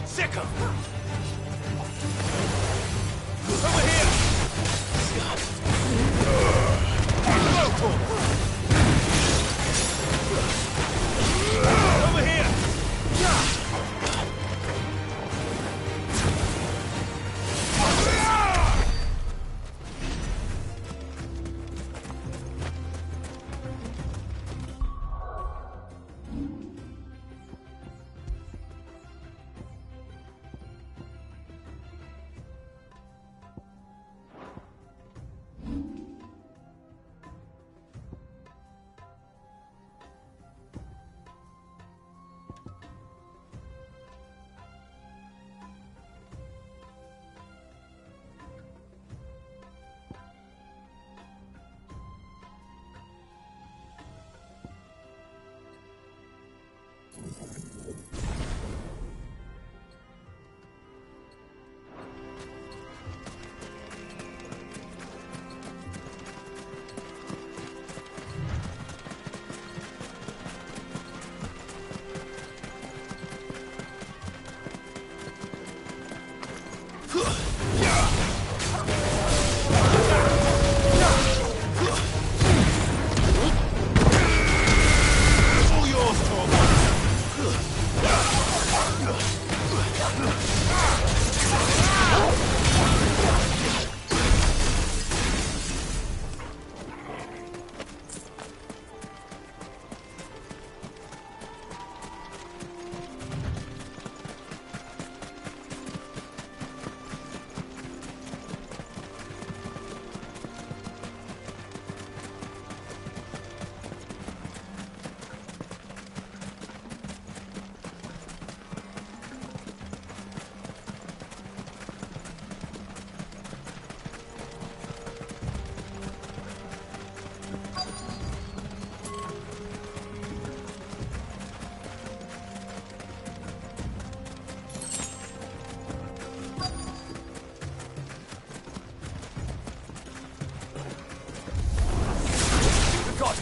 Sick 'em! Over here! Over here!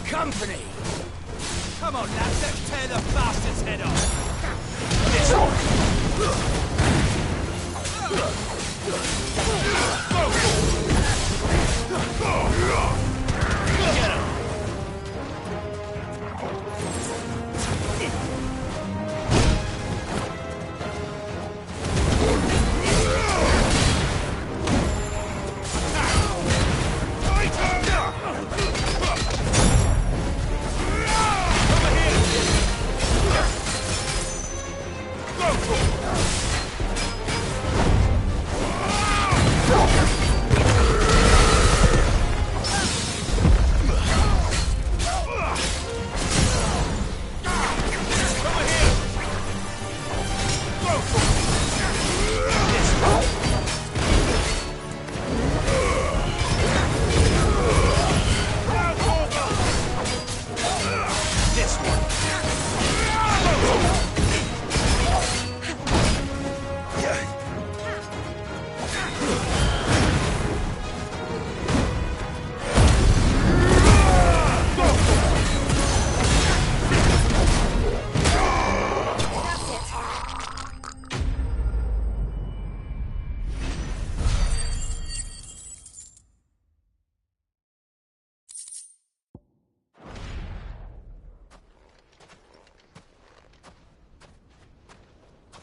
Company! Come on, lads, let's tear the bastard's head off! This Get him!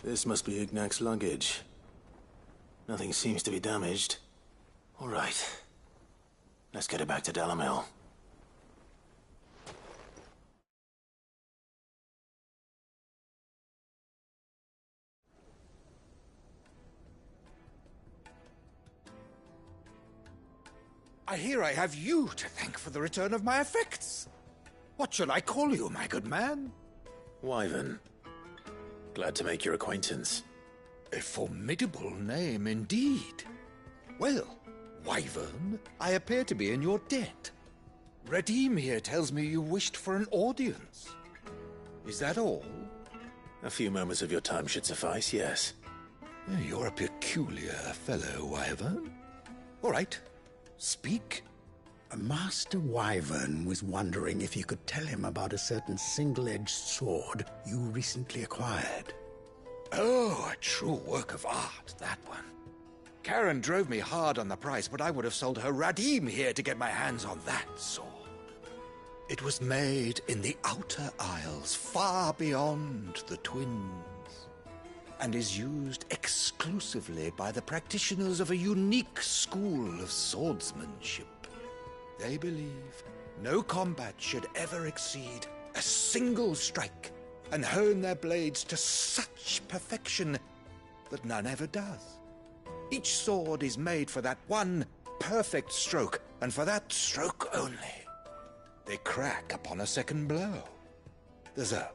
This must be Ignac's luggage. Nothing seems to be damaged. All right. Let's get it back to Dalimil. I hear I have you to thank for the return of my effects. What shall I call you, my good man? Wyvern. Glad to make your acquaintance. A formidable name indeed. Well, Wyvern, I appear to be in your debt. Redeem here tells me you wished for an audience. Is that all? A few moments of your time should suffice, yes. You're a peculiar fellow, Wyvern. All right, speak. Master Wyvern was wondering if you could tell him about a certain single-edged sword you recently acquired. Oh, a true work of art, that one. Karen drove me hard on the price, but I would have sold her Radim here to get my hands on that sword. It was made in the Outer Isles, far beyond the Twins, and is used exclusively by the practitioners of a unique school of swordsmanship. They believe no combat should ever exceed a single strike, and hone their blades to such perfection that none ever does. Each sword is made for that one perfect stroke, and for that stroke only. They crack upon a second blow. There's a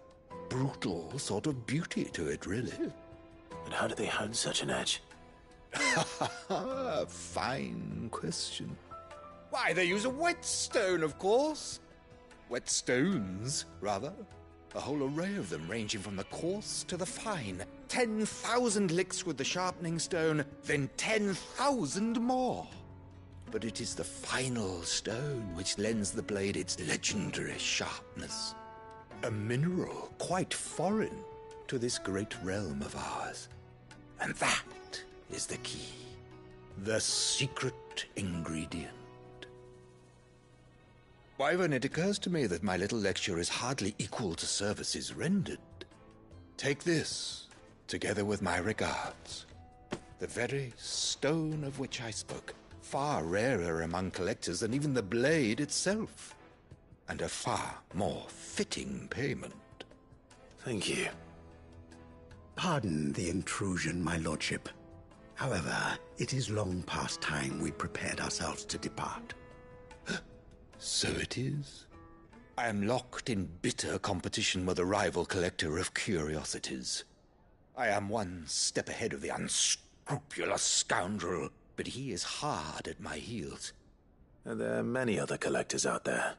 brutal sort of beauty to it, really. But how do they hone such an edge? Fine question. Why, they use a whetstone, of course. Whetstones, rather. A whole array of them, ranging from the coarse to the fine. 10,000 licks with the sharpening stone, then 10,000 more. But it is the final stone which lends the blade its legendary sharpness. A mineral quite foreign to this great realm of ours. And that is the key. The secret ingredient. Wyvern, it occurs to me that my little lecture is hardly equal to services rendered. Take this, together with my regards. The very stone of which I spoke, far rarer among collectors than even the blade itself, and a far more fitting payment. Thank you. Pardon the intrusion, my lordship. However, it is long past time we prepared ourselves to depart. So it is. I am locked in bitter competition with a rival collector of curiosities. I am one step ahead of the unscrupulous scoundrel, but he is hard at my heels. Are there many other collectors out there?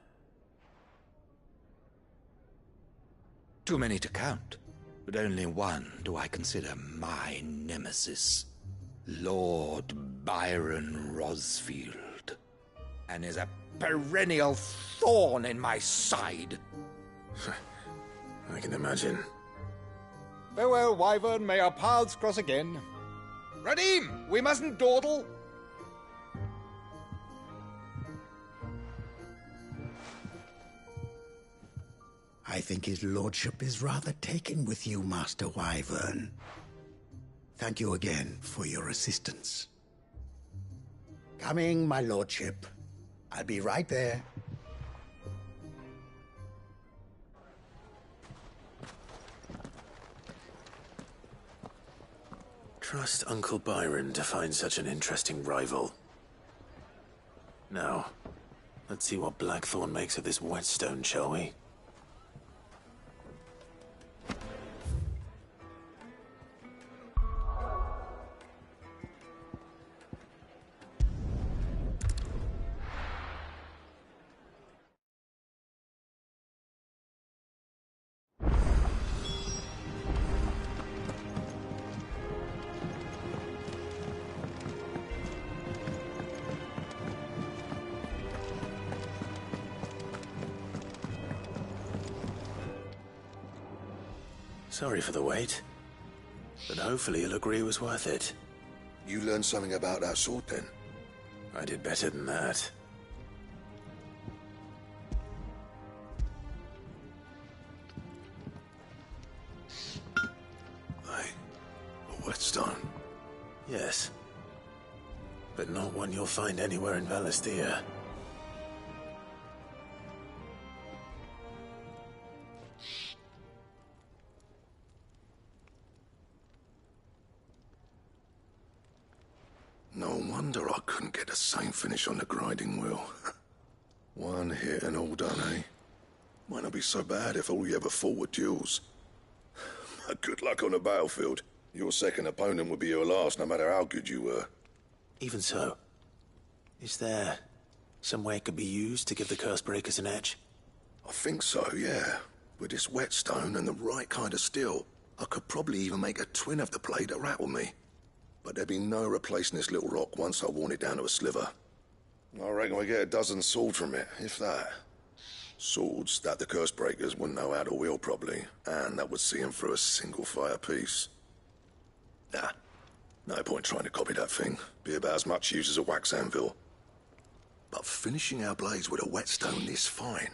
Too many to count, but only one do I consider my nemesis. Lord Byron Rosfield, and is a perennial thorn in my side. I can imagine. Farewell, Wyvern. May our paths cross again. Radim, we mustn't dawdle. I think his lordship is rather taken with you, Master Wyvern. Thank you again for your assistance. Coming, my lordship. I'll be right there. Trust Uncle Byron to find such an interesting rival. Now, let's see what Blackthorn makes of this whetstone, shall we? Sorry for the wait, but hopefully you'll agree it was worth it. You learned something about that sword, then? I did better than that. A whetstone? Yes. But not one you'll find anywhere in Valisthea. No wonder I couldn't get the same finish on the grinding wheel. One hit and all done, eh? Might not be so bad if all you ever fought were duels. Good luck on the battlefield. Your second opponent would be your last, no matter how good you were. Even so, is there some way it could be used to give the Cursebreakers an edge? I think so, yeah. With this whetstone and the right kind of steel, I could probably even make a twin of the blade that rattled me. But there'd be no replacing this little rock once I worn it down to a sliver. I reckon we get a dozen swords from it, if that. Swords that the curse breakers wouldn't know how to wield properly, and that would see them through a single fire piece. Nah, no point trying to copy that thing. Be about as much use as a wax anvil. But finishing our blades with a whetstone this fine,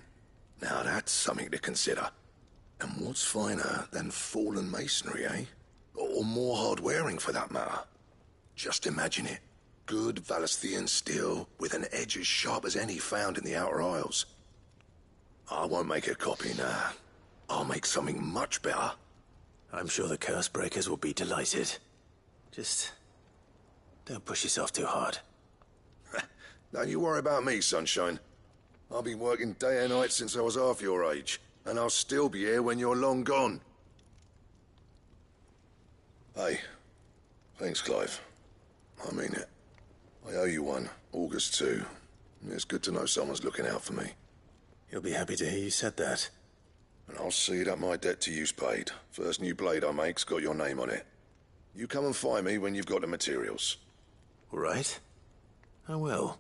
now that's something to consider. And what's finer than fallen masonry, eh? Or more hard-wearing, for that matter. Just imagine it. Good Valesthian steel with an edge as sharp as any found in the Outer Isles. I won't make a copy, nah. I'll make something much better. I'm sure the curse breakers will be delighted. Just don't push yourself too hard. Don't you worry about me, Sunshine. I've been working day and night since I was half your age, and I'll still be here when you're long gone. Hey, thanks, Clive. I mean it. I owe you one, August too. It's good to know someone's looking out for me. He'll be happy to hear you said that. And I'll see that my debt to you's paid. First new blade I make's got your name on it. You come and find me when you've got the materials. All right. I will.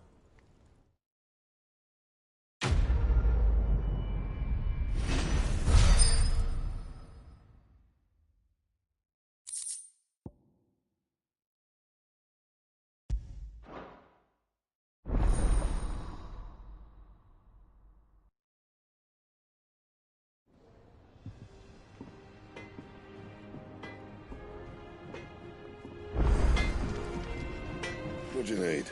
What do you need?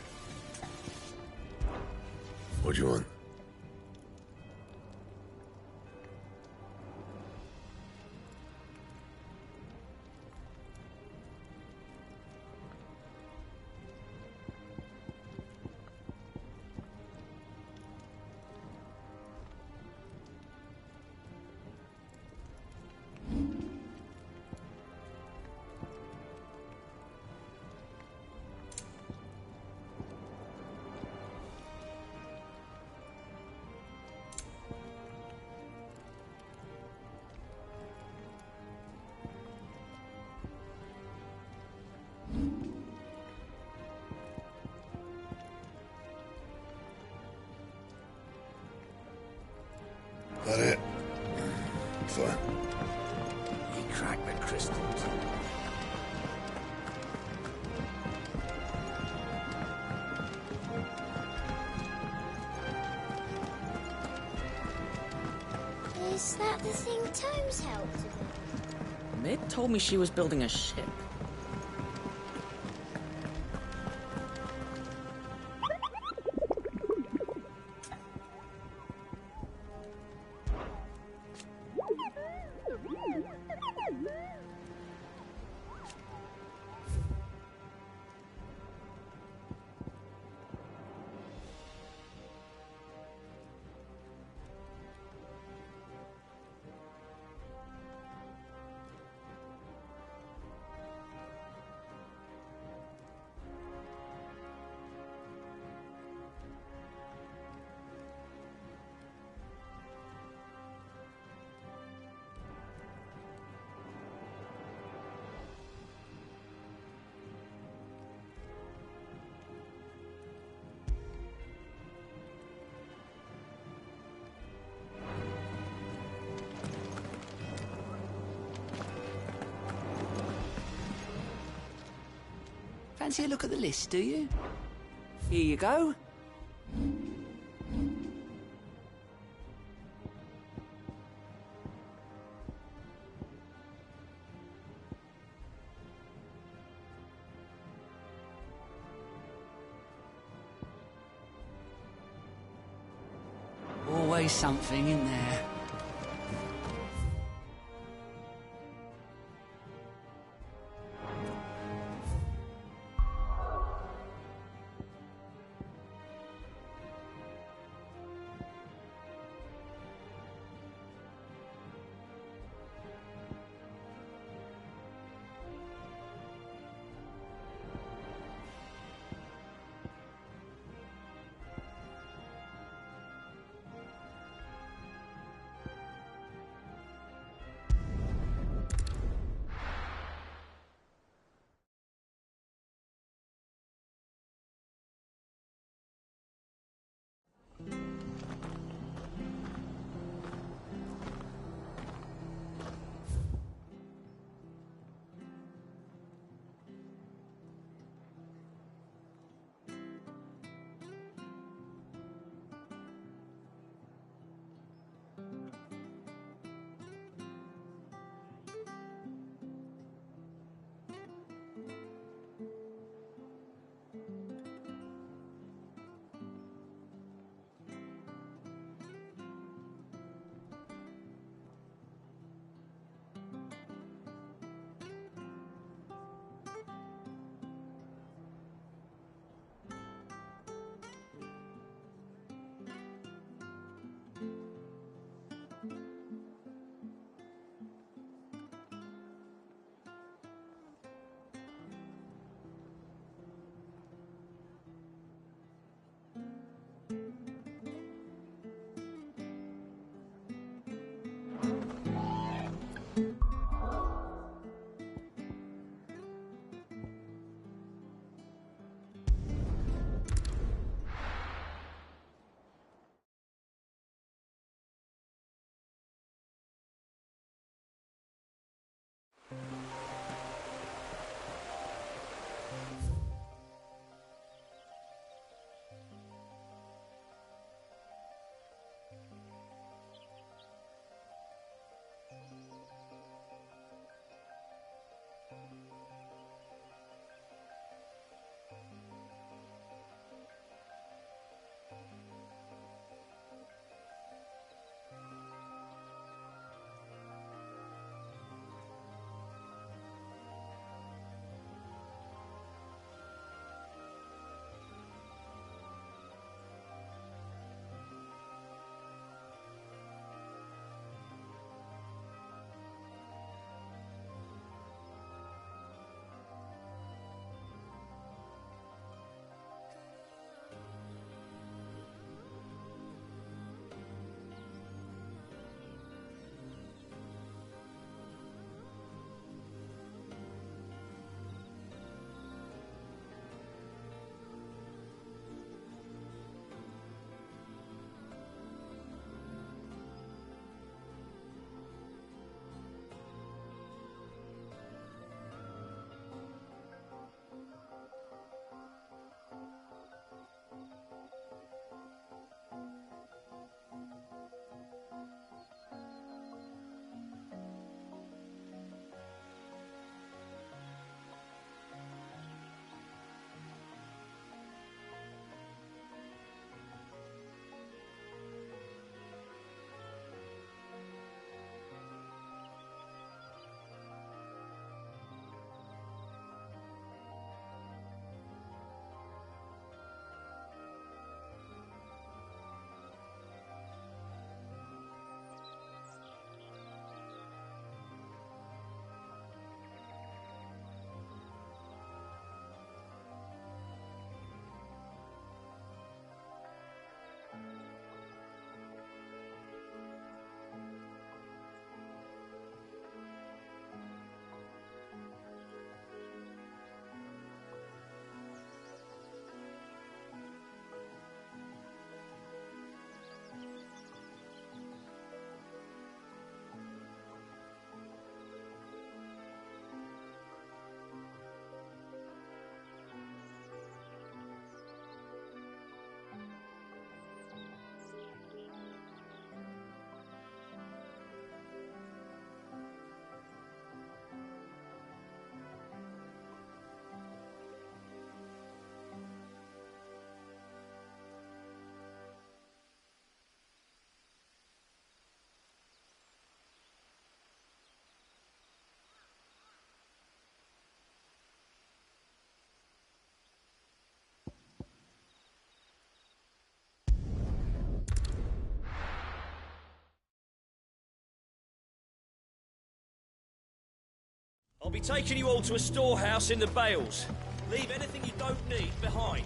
What do you want? That it? Fine. He cracked the crystals. Is that the thing Tomes helped with? Mid told me she was building a ship. Fancy a look at the list, do you? Here you go. Always something in there. I'll be taking you all to a storehouse in the Bales. Leave anything you don't need behind.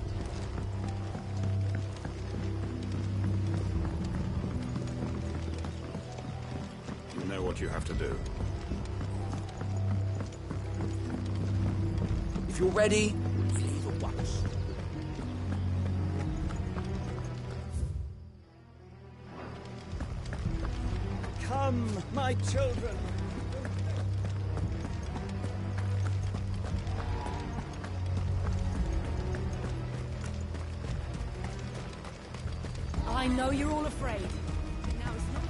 You know what you have to do. If you're ready, leave at once. Come, my children. I know you're all afraid. Now it's not...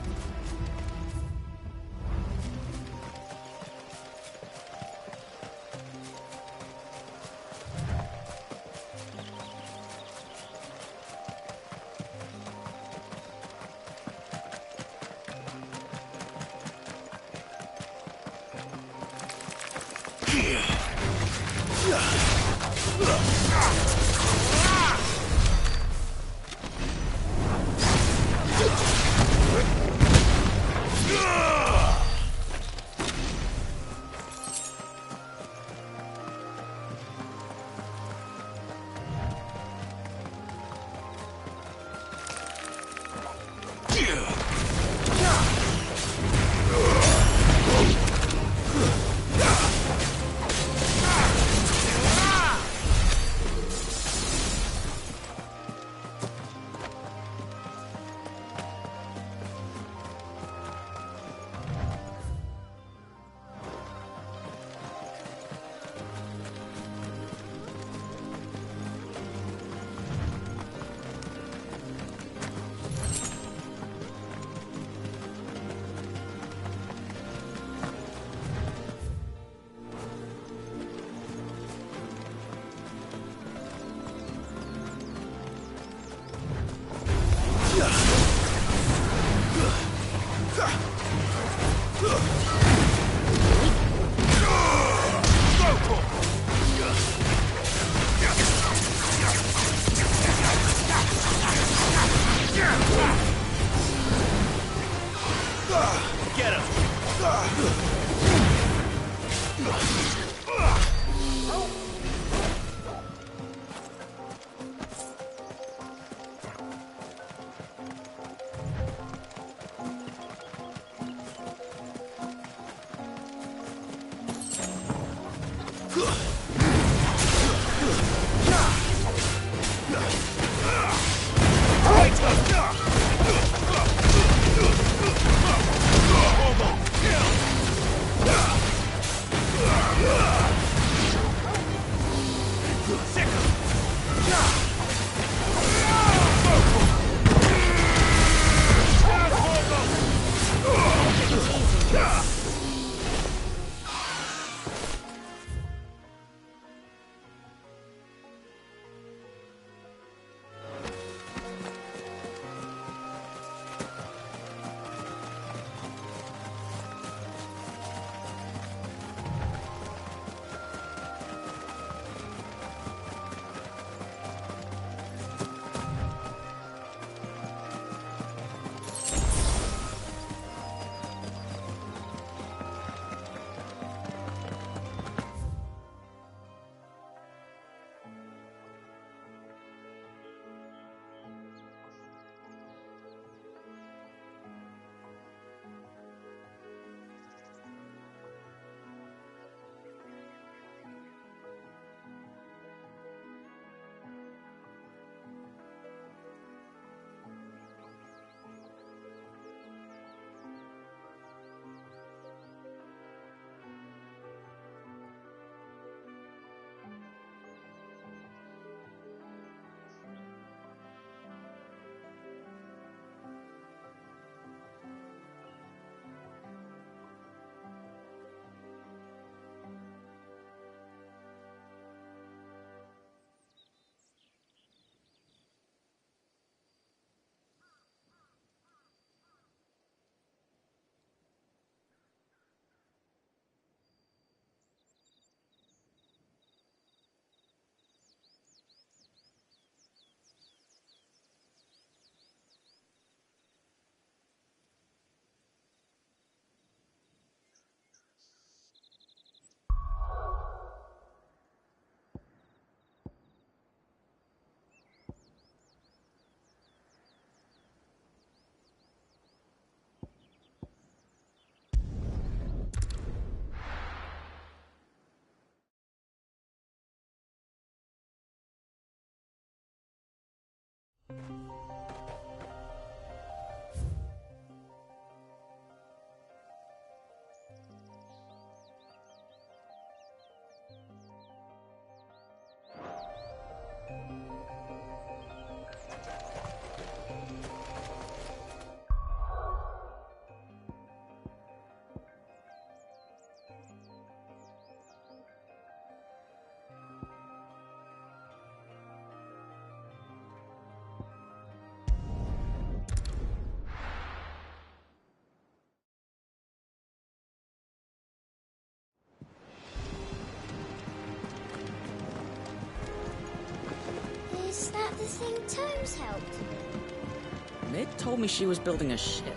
that the thing Tomes helped with? Mick told me she was building a ship.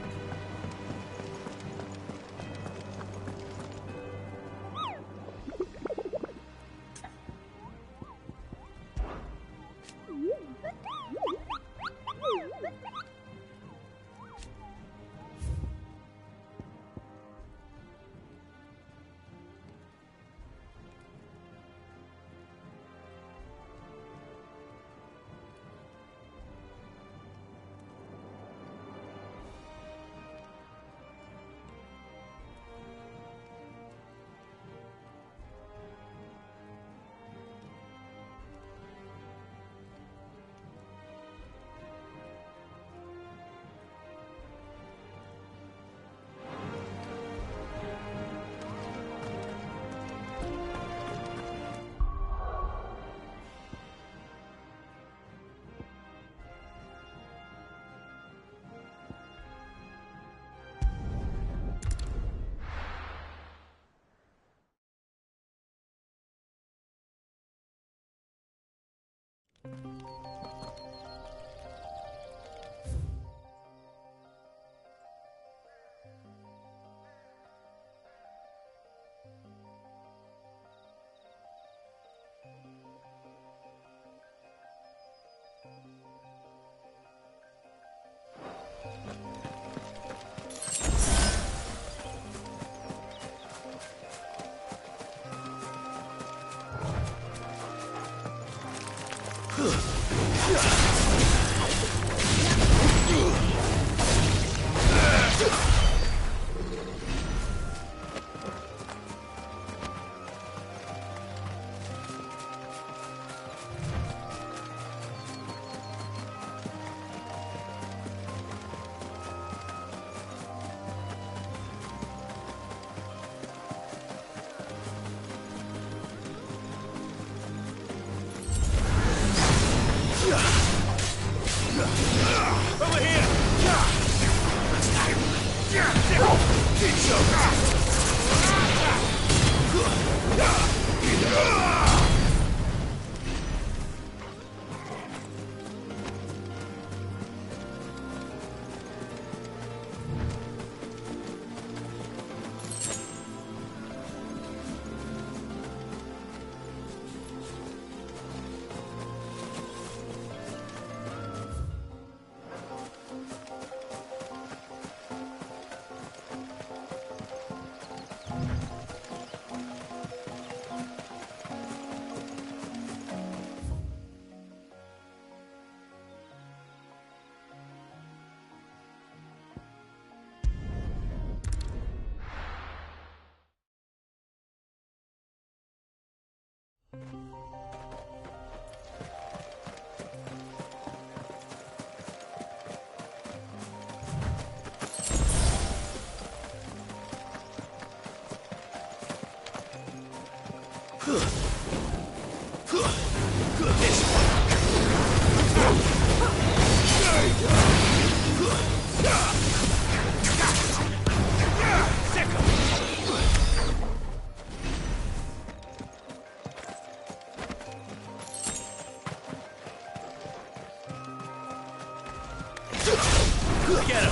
Get him!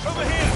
Over here!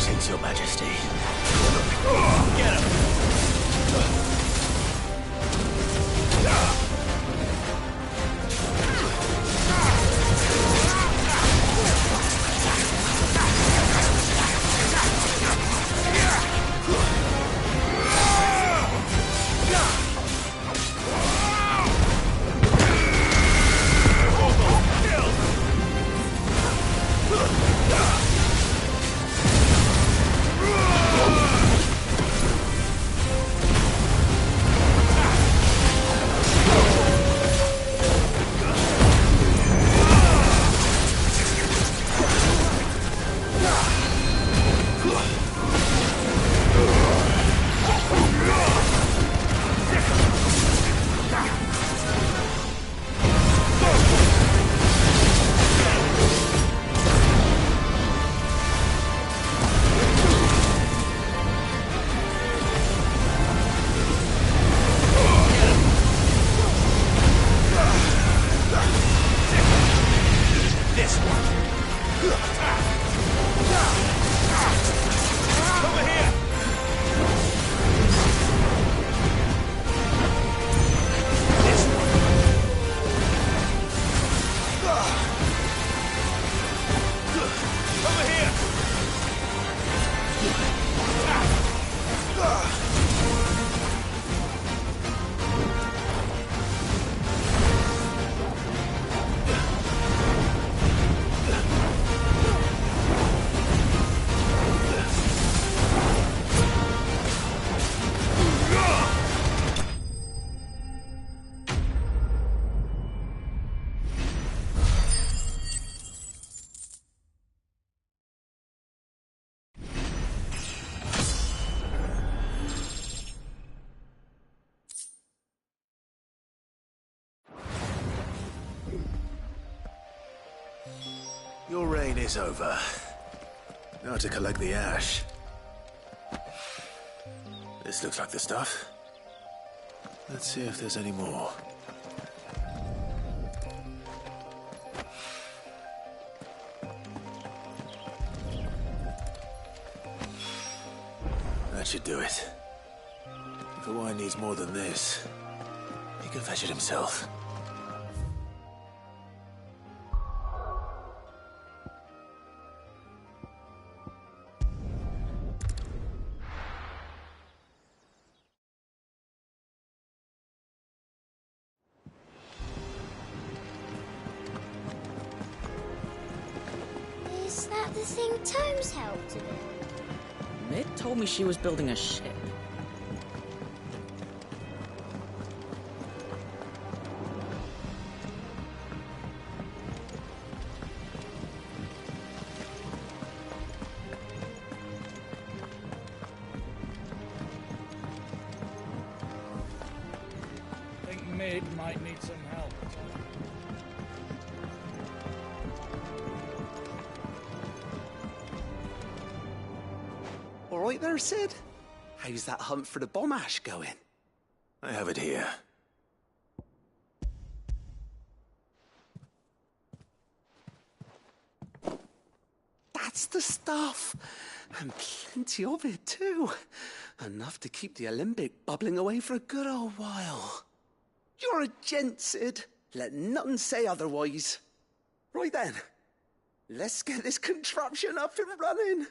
Greetings, Your Majesty. Get him! Your reign is over. Now to collect the ash. This looks like the stuff. Let's see if there's any more. That should do it. If the wine needs more than this, he can fetch it himself. Is that the thing Tomes helped to build? Mid told me she was building a ship. Think Mid might need some help. All right there, Sid. How's that hunt for the bomb ash going? I have it here. That's the stuff. And plenty of it, too. Enough to keep the Alembic bubbling away for a good old while. You're a gent, Sid. Let nothing say otherwise. Right then. Let's get this contraption up and running.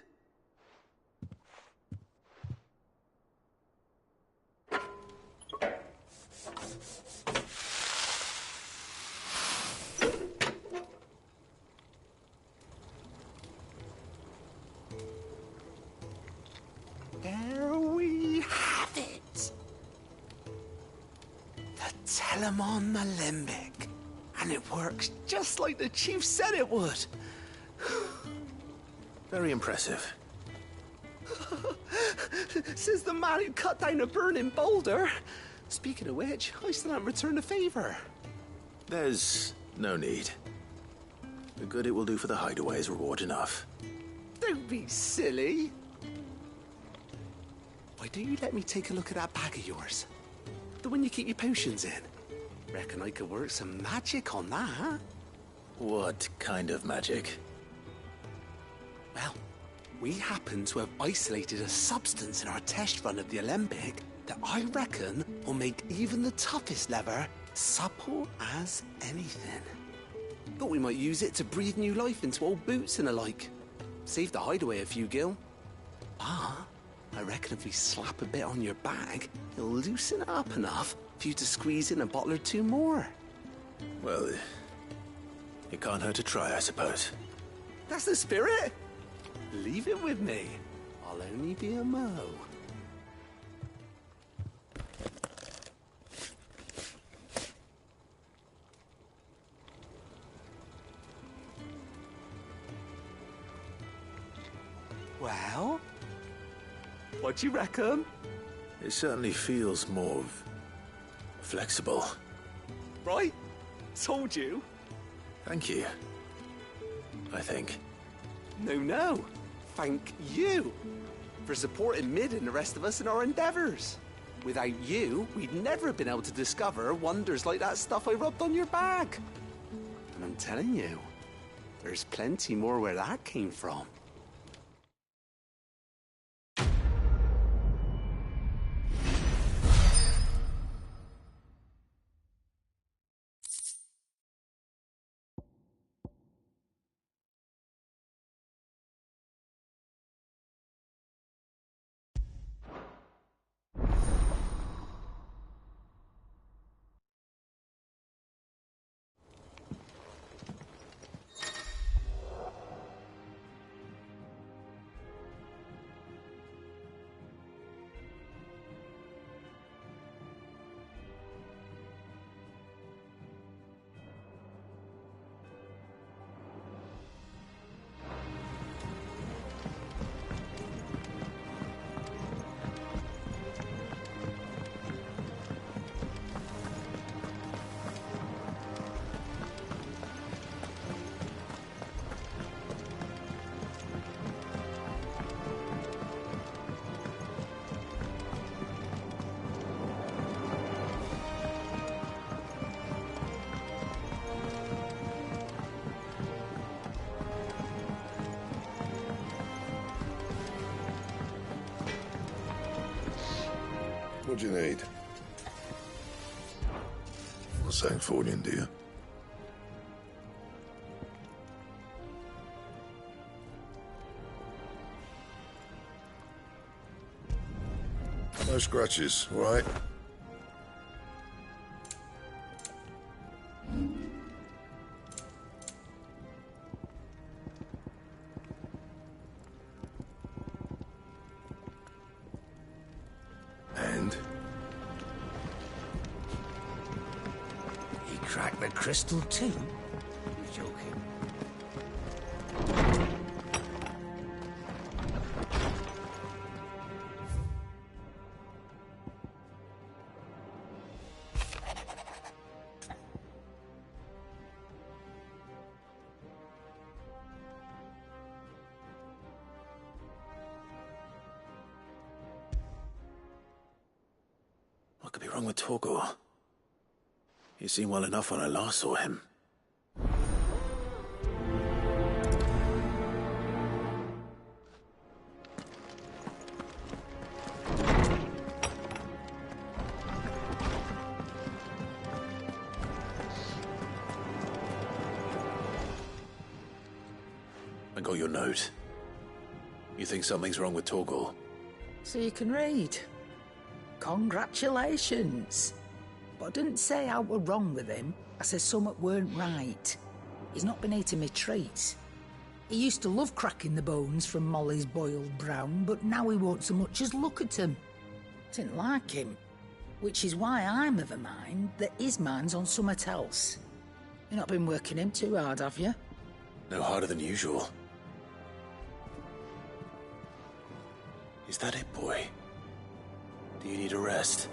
There we have it. The Telemon Alembic. And it works just like the chief said it would. Very impressive. Says the man who cut down a burning boulder. Speaking of which, I still haven't returned the favor. There's no need. The good it will do for the hideaway is reward enough. Don't be silly. Why don't you let me take a look at that bag of yours? The one you keep your potions in. Reckon I could work some magic on that, huh? What kind of magic? Well, We happen to have isolated a substance in our test run of the Alembic that I reckon will make even the toughest leather supple as anything. Thought we might use it to breathe new life into old boots and the like. Save the hideaway a few gil. Ah, I reckon if we slap a bit on your bag, it'll loosen it up enough for you to squeeze in a bottle or two more. Well, it can't hurt to try, I suppose. That's the spirit. Leave it with me. I'll only be a mo. Well, what do you reckon? It certainly feels more flexible. Right? Told you. Thank you. I think. No. Thank you for supporting Mid and the rest of us in our endeavors. Without you, we'd never have been able to discover wonders like that stuff I rubbed on your bag. And I'm telling you, there's plenty more where that came from. What do you need? For St. Fornian, dear. No scratches, all right? And? He cracked the crystal too? You're joking. What could be wrong with Torgor? He seemed well enough when I last saw him. I got your note. You think something's wrong with Torgor? So you can read. Congratulations. But I didn't say I were wrong with him. I said something weren't right. He's not been eating me treats. He used to love cracking the bones from Molly's boiled brown, but now he won't so much as look at them. Didn't like him. Which is why I'm of a mind that his mind's on something else. You've not been working him too hard, have you? No harder than usual. Is that it, boy? Do you need a rest?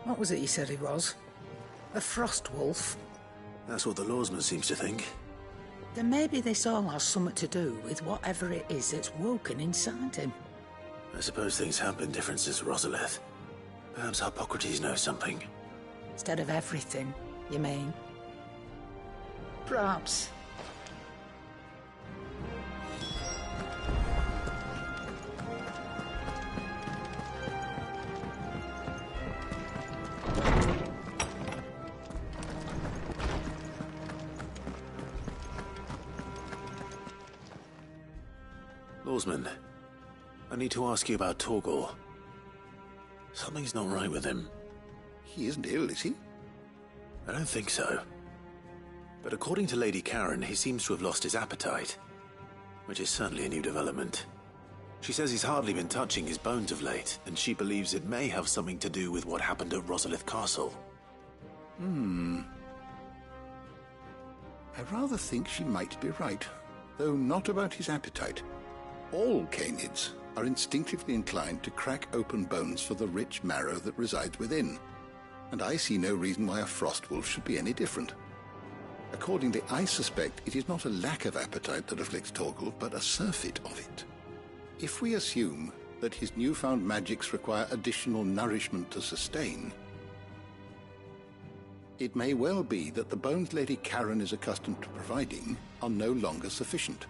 What was it he said he was? A frost wolf? That's what the lawsman seems to think. Then maybe this all has something to do with whatever it is that's woken inside him. I suppose things have been different since Rosalith. Perhaps Hippocrates knows something. Instead of everything, you mean? Perhaps. Oarsman, I need to ask you about Torgal. Something's not right with him. He isn't ill, is he? I don't think so. But according to Lady Karen, he seems to have lost his appetite, which is certainly a new development. She says he's hardly been touching his bones of late, and she believes it may have something to do with what happened at Rosalith Castle. I rather think she might be right, though not about his appetite. All canids are instinctively inclined to crack open bones for the rich marrow that resides within, and I see no reason why a frostwolf should be any different. Accordingly, I suspect it is not a lack of appetite that afflicts Torgal, but a surfeit of it. If we assume that his newfound magics require additional nourishment to sustain, it may well be that the bones Lady Karen is accustomed to providing are no longer sufficient.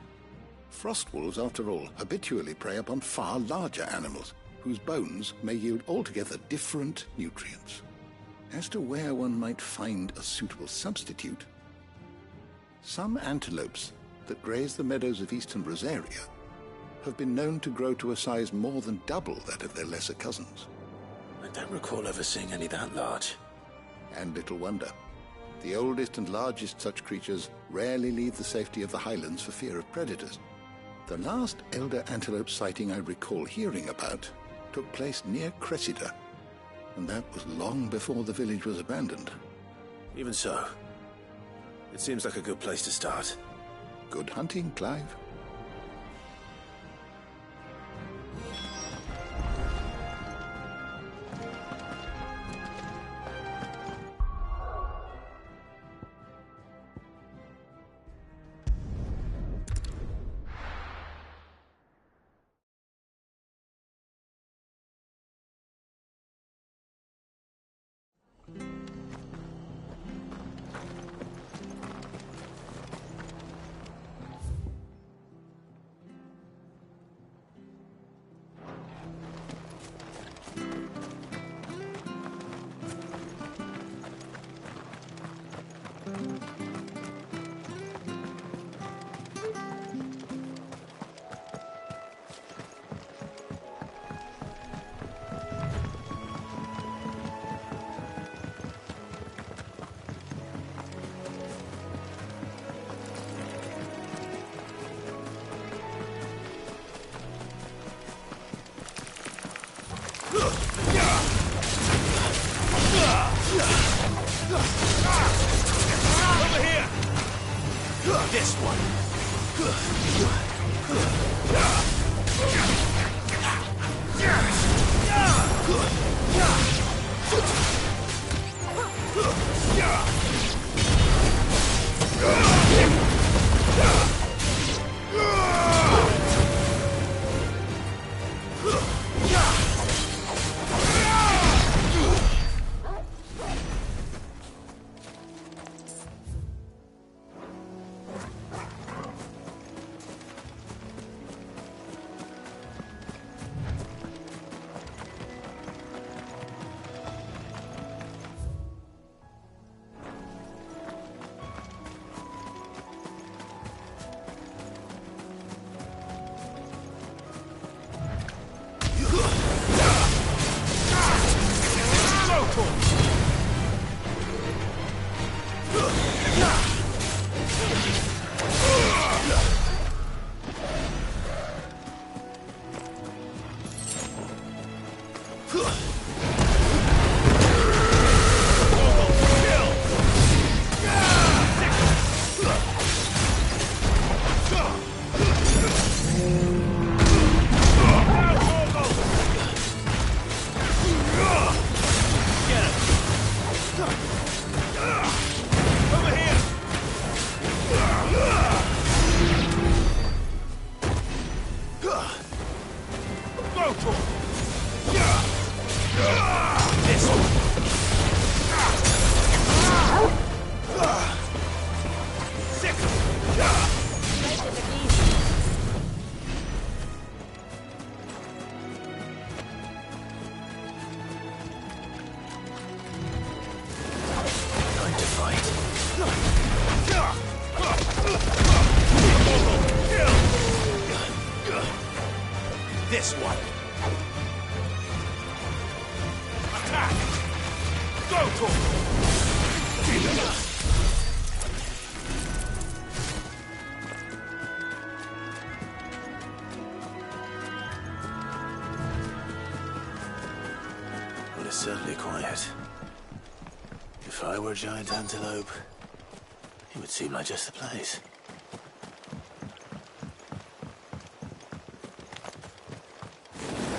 Frostwolves, after all, habitually prey upon far larger animals, whose bones may yield altogether different nutrients. As to where one might find a suitable substitute, some antelopes that graze the meadows of eastern Rosaria have been known to grow to a size more than double that of their lesser cousins. I don't recall ever seeing any that large. And little wonder. The oldest and largest such creatures rarely leave the safety of the highlands for fear of predators. The last elder antelope sighting I recall hearing about took place near Cressida, and that was long before the village was abandoned. Even so, it seems like a good place to start. Good hunting, Clive. Over here! This one! This one. Attack! Go, Torgal! Well, it's certainly quiet. If I were a giant antelope, it would seem like just the place.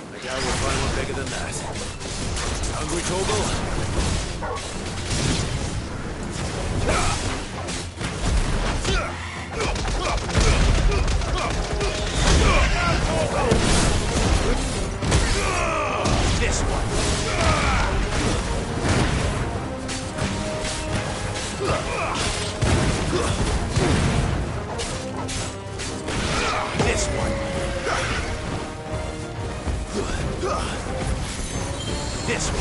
I doubt we'll find one bigger than that. Hungry, Torgal? This one. This one. This one.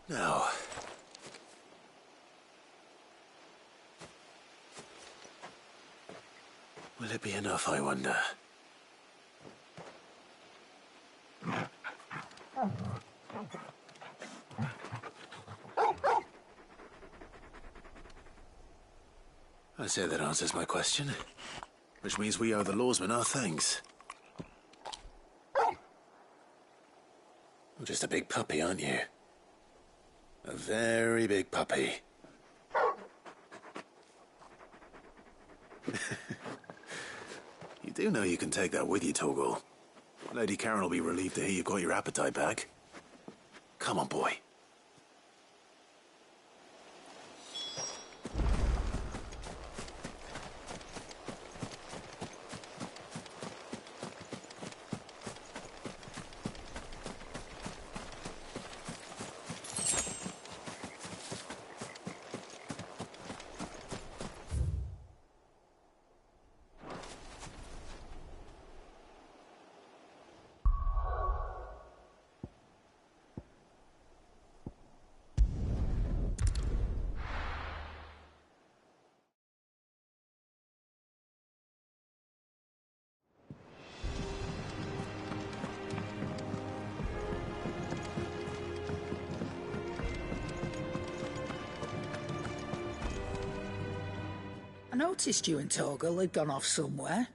Now, will it be enough, I wonder? I say that answers my question, which means we owe the lawsmen our thanks. You're just a big puppy, aren't you? A very big puppy. You do know you can take that with you, Torgal. Lady Karen will be relieved to hear you've got your appetite back. Come on, boy. I noticed you and Torgal had gone off somewhere.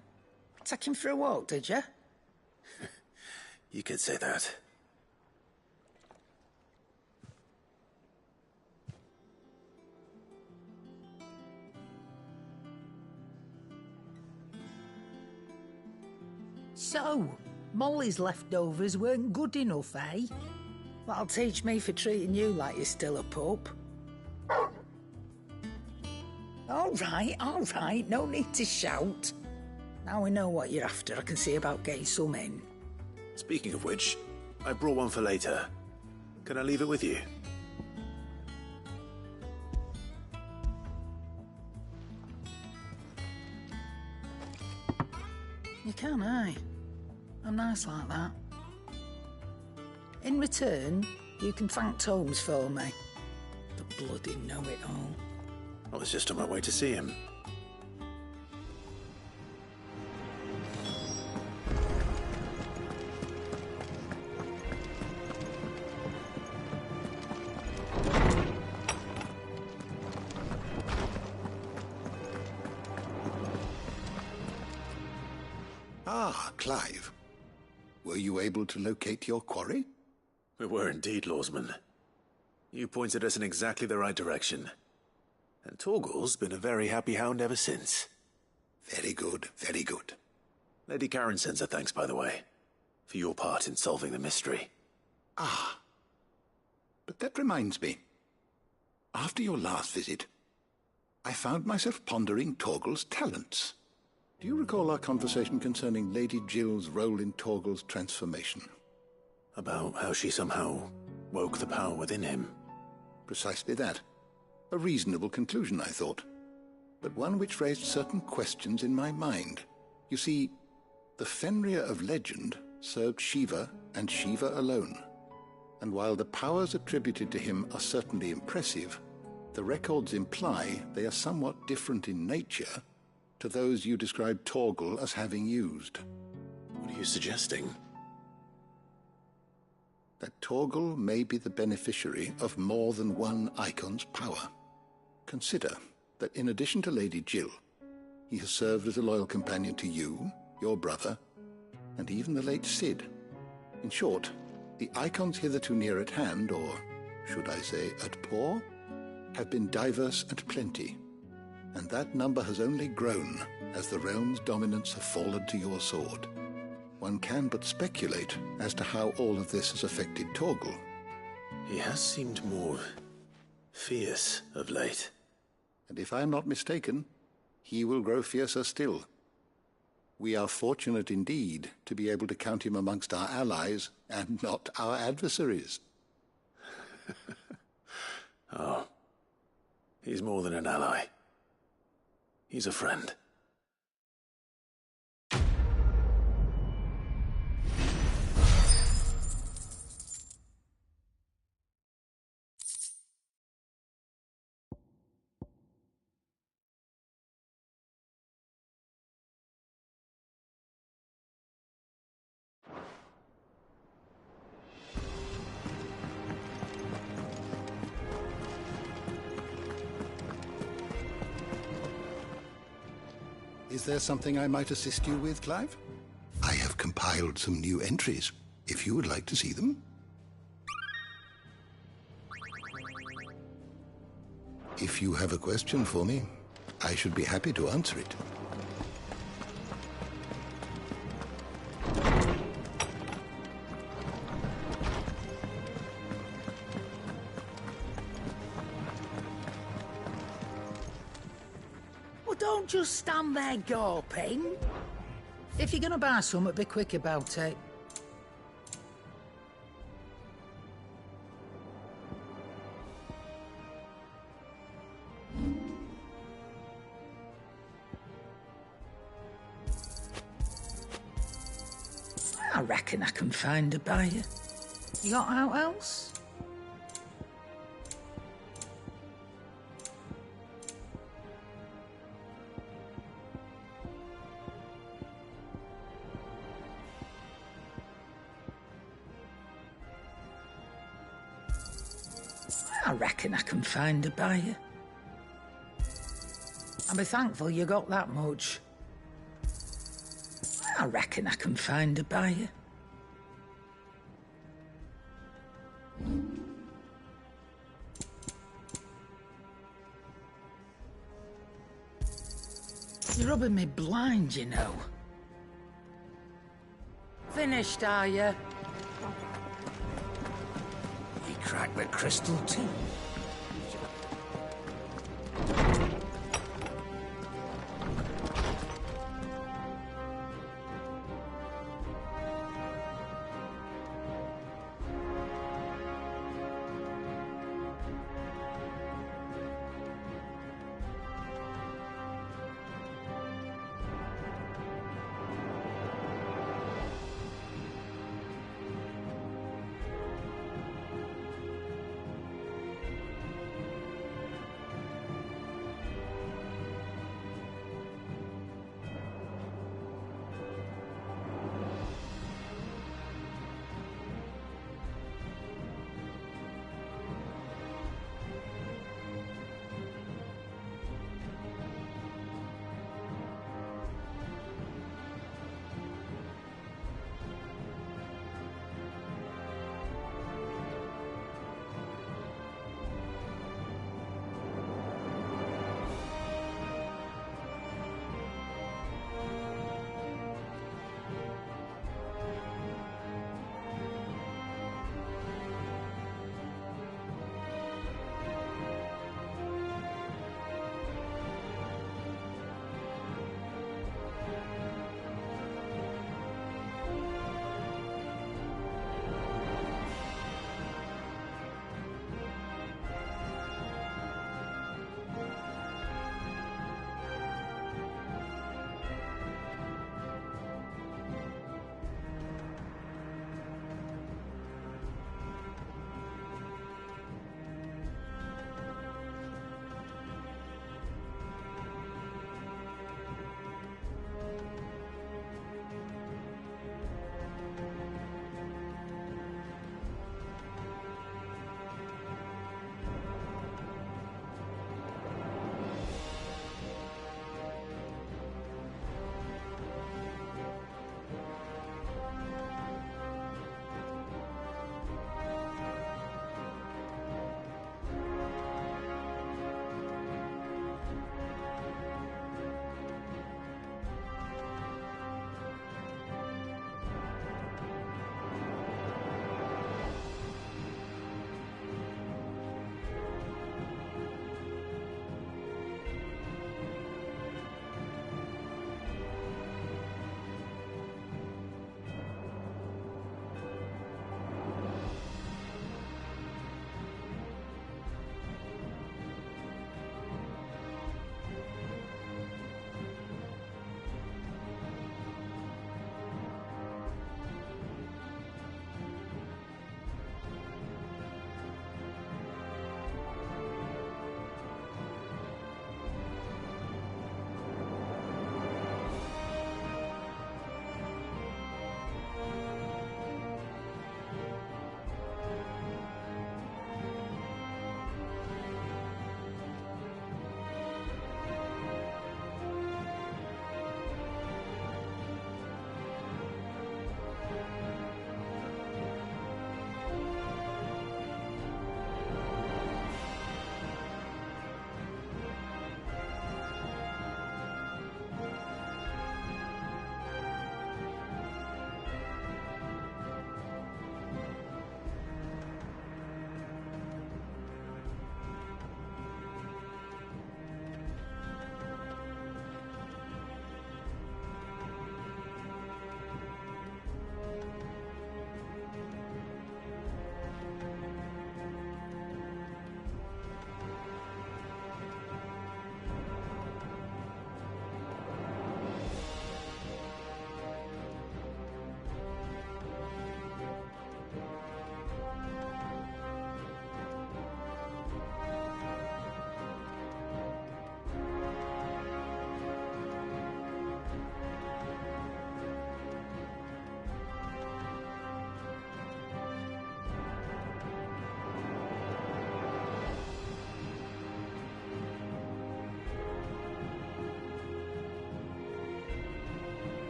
Take him for a walk, did you? You could say that. So, Molly's leftovers weren't good enough, eh? That'll teach me for treating you like you're still a pup. All right, no need to shout. Now we know what you're after, I can see about getting some in. Speaking of which, I brought one for later. Can I leave it with you? You can, aye. I'm nice like that. In return, you can thank Tomes for me. The bloody know-it-all. I was just on my way to see him. Ah, Clive. Were you able to locate your quarry? We were indeed, Lawsman. You pointed us in exactly the right direction. And Torgal's been a very happy hound ever since. Very good, very good. Lady Karen sends her thanks, by the way, for your part in solving the mystery. Ah. But that reminds me. After your last visit, I found myself pondering Torgal's talents. Do you recall our conversation concerning Lady Jill's role in Torgal's transformation? About how she somehow woke the power within him. Precisely that. A reasonable conclusion, I thought, but one which raised certain questions in my mind. You see, The Fenrir of legend served Shiva and Shiva alone, and while the powers attributed to him are certainly impressive, the records imply they are somewhat different in nature to those you describe Torgal as having used. What are you suggesting? That Torgal may be the beneficiary of more than one Icon's power. Consider that in addition to Lady Jill, he has served as a loyal companion to you, your brother, and even the late Cid. In short, the Icons hitherto near at hand, or should I say at paw, have been diverse and plenty, and that number has only grown as the realm's dominance have fallen to your sword. One can but speculate as to how all of this has affected Torgal. He has seemed more fierce of late. And if I am not mistaken, he will grow fiercer still. We are fortunate indeed to be able to count him amongst our allies and not our adversaries. Oh, he's more than an ally. He's a friend. Is there something I might assist you with, Clive? I have compiled some new entries, if you would like to see them. If you have a question for me, I should be happy to answer it. Don't just stand there gawping. If you're gonna buy something, be quick about it. I reckon I can find a buyer. You got out else? I reckon I can find a buyer. I'll be thankful you got that much. I reckon I can find a buyer. You're rubbing me blind, you know. Finished, are you? Crack the crystal too.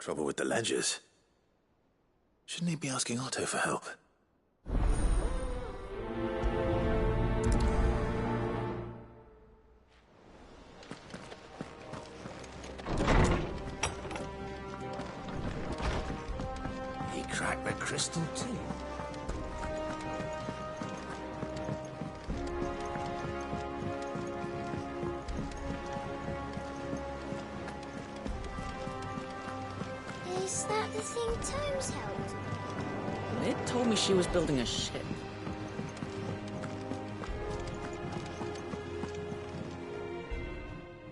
Trouble with the ledgers. Shouldn't he be asking Otto for help? He cracked the crystal too. Is that the thing Tomes helped? Mid told me she was building a ship.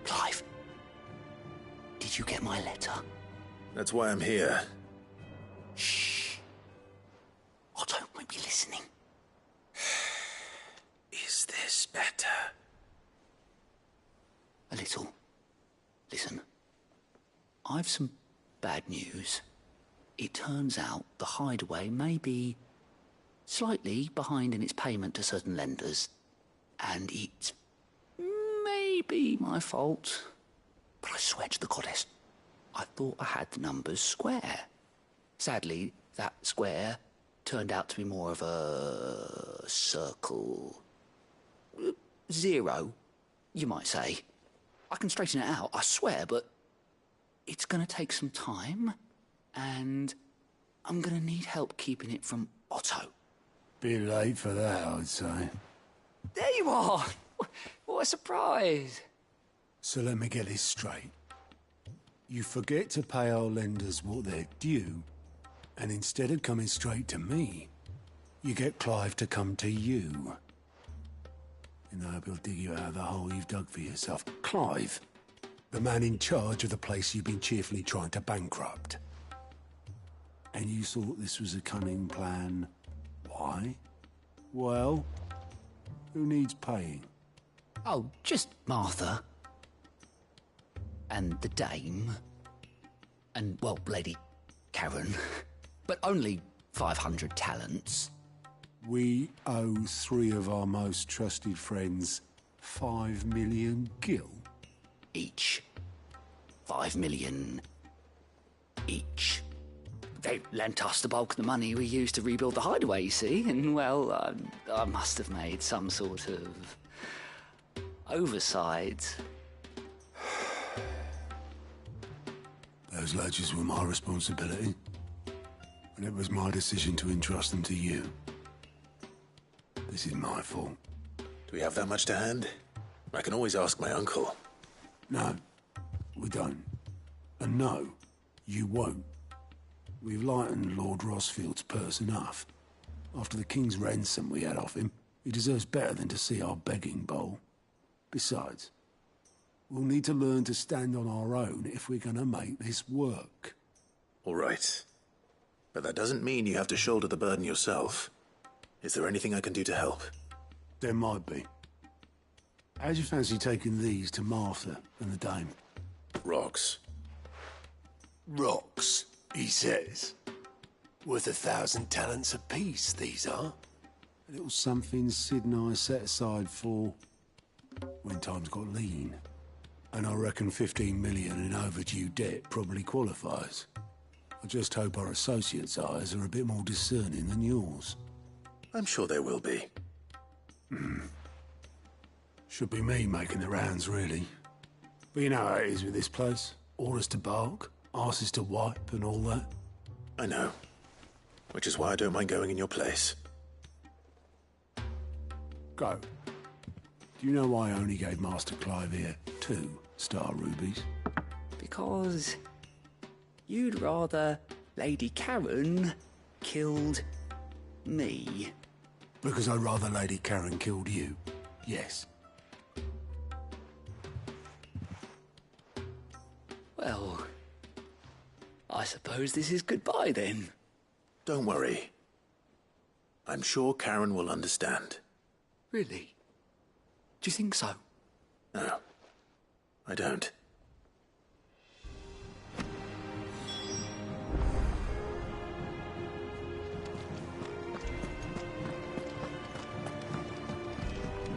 Clive, did you get my letter? That's why I'm here. Shh. Otto might be listening. Is this better? A little. Listen. I've some bad news. It turns out the Hideaway may be slightly behind in its payment to certain lenders. And it's maybe my fault. But I swear to the goddess, I thought I had the numbers square. Sadly, that square turned out to be more of a circle. 0, you might say. I can straighten it out, I swear, but it's going to take some time, and I'm going to need help keeping it from Otto. Bit late for that, I'd say. There you are! What a surprise! So let me get this straight. You forget to pay our lenders what they're due, and instead of coming straight to me, you get Clive to come to you. And I hope he'll dig you out of the hole you've dug for yourself. Clive, the man in charge of the place you've been cheerfully trying to bankrupt. And you thought this was a cunning plan. Why? Well, who needs paying? Oh, just Martha. And the dame. And, well, Lady Karen. But only 500 talents. We owe 3 of our most trusted friends 5 million gil. Each. 5 million each. They lent us the bulk of the money we used to rebuild the Hideaway, you see, and, well, I must have made some sort of oversight. Those ledgers were my responsibility, and it was my decision to entrust them to you. This is my fault. Do we have that much to hand? I can always ask my uncle. No, we don't. And no, you won't. We've lightened Lord Rosfield's purse enough. After the king's ransom we had off him, he deserves better than to see our begging bowl. Besides, we'll need to learn to stand on our own if we're going to make this work. All right. But that doesn't mean you have to shoulder the burden yourself. Is there anything I can do to help? There might be. How'd you fancy taking these to Martha and the dame? Rocks. Rocks, he says. Worth 1,000 talents apiece, these are. A little something Sid and I set aside for when times got lean. And I reckon 15 million in overdue debt probably qualifies. I just hope our associates' eyes are a bit more discerning than yours. I'm sure there will be. Should be me making the rounds, really. But you know how it is with this place. Orders to bark, arses to wipe, and all that. I know. Which is why I don't mind going in your place. Go. Do you know why I only gave Master Clive here 2 star rubies? Because you'd rather Lady Karen killed me. Because I'd rather Lady Karen killed you. Yes. Well, I suppose this is goodbye then. Don't worry. I'm sure Karen will understand. Really? Do you think so? No, I don't.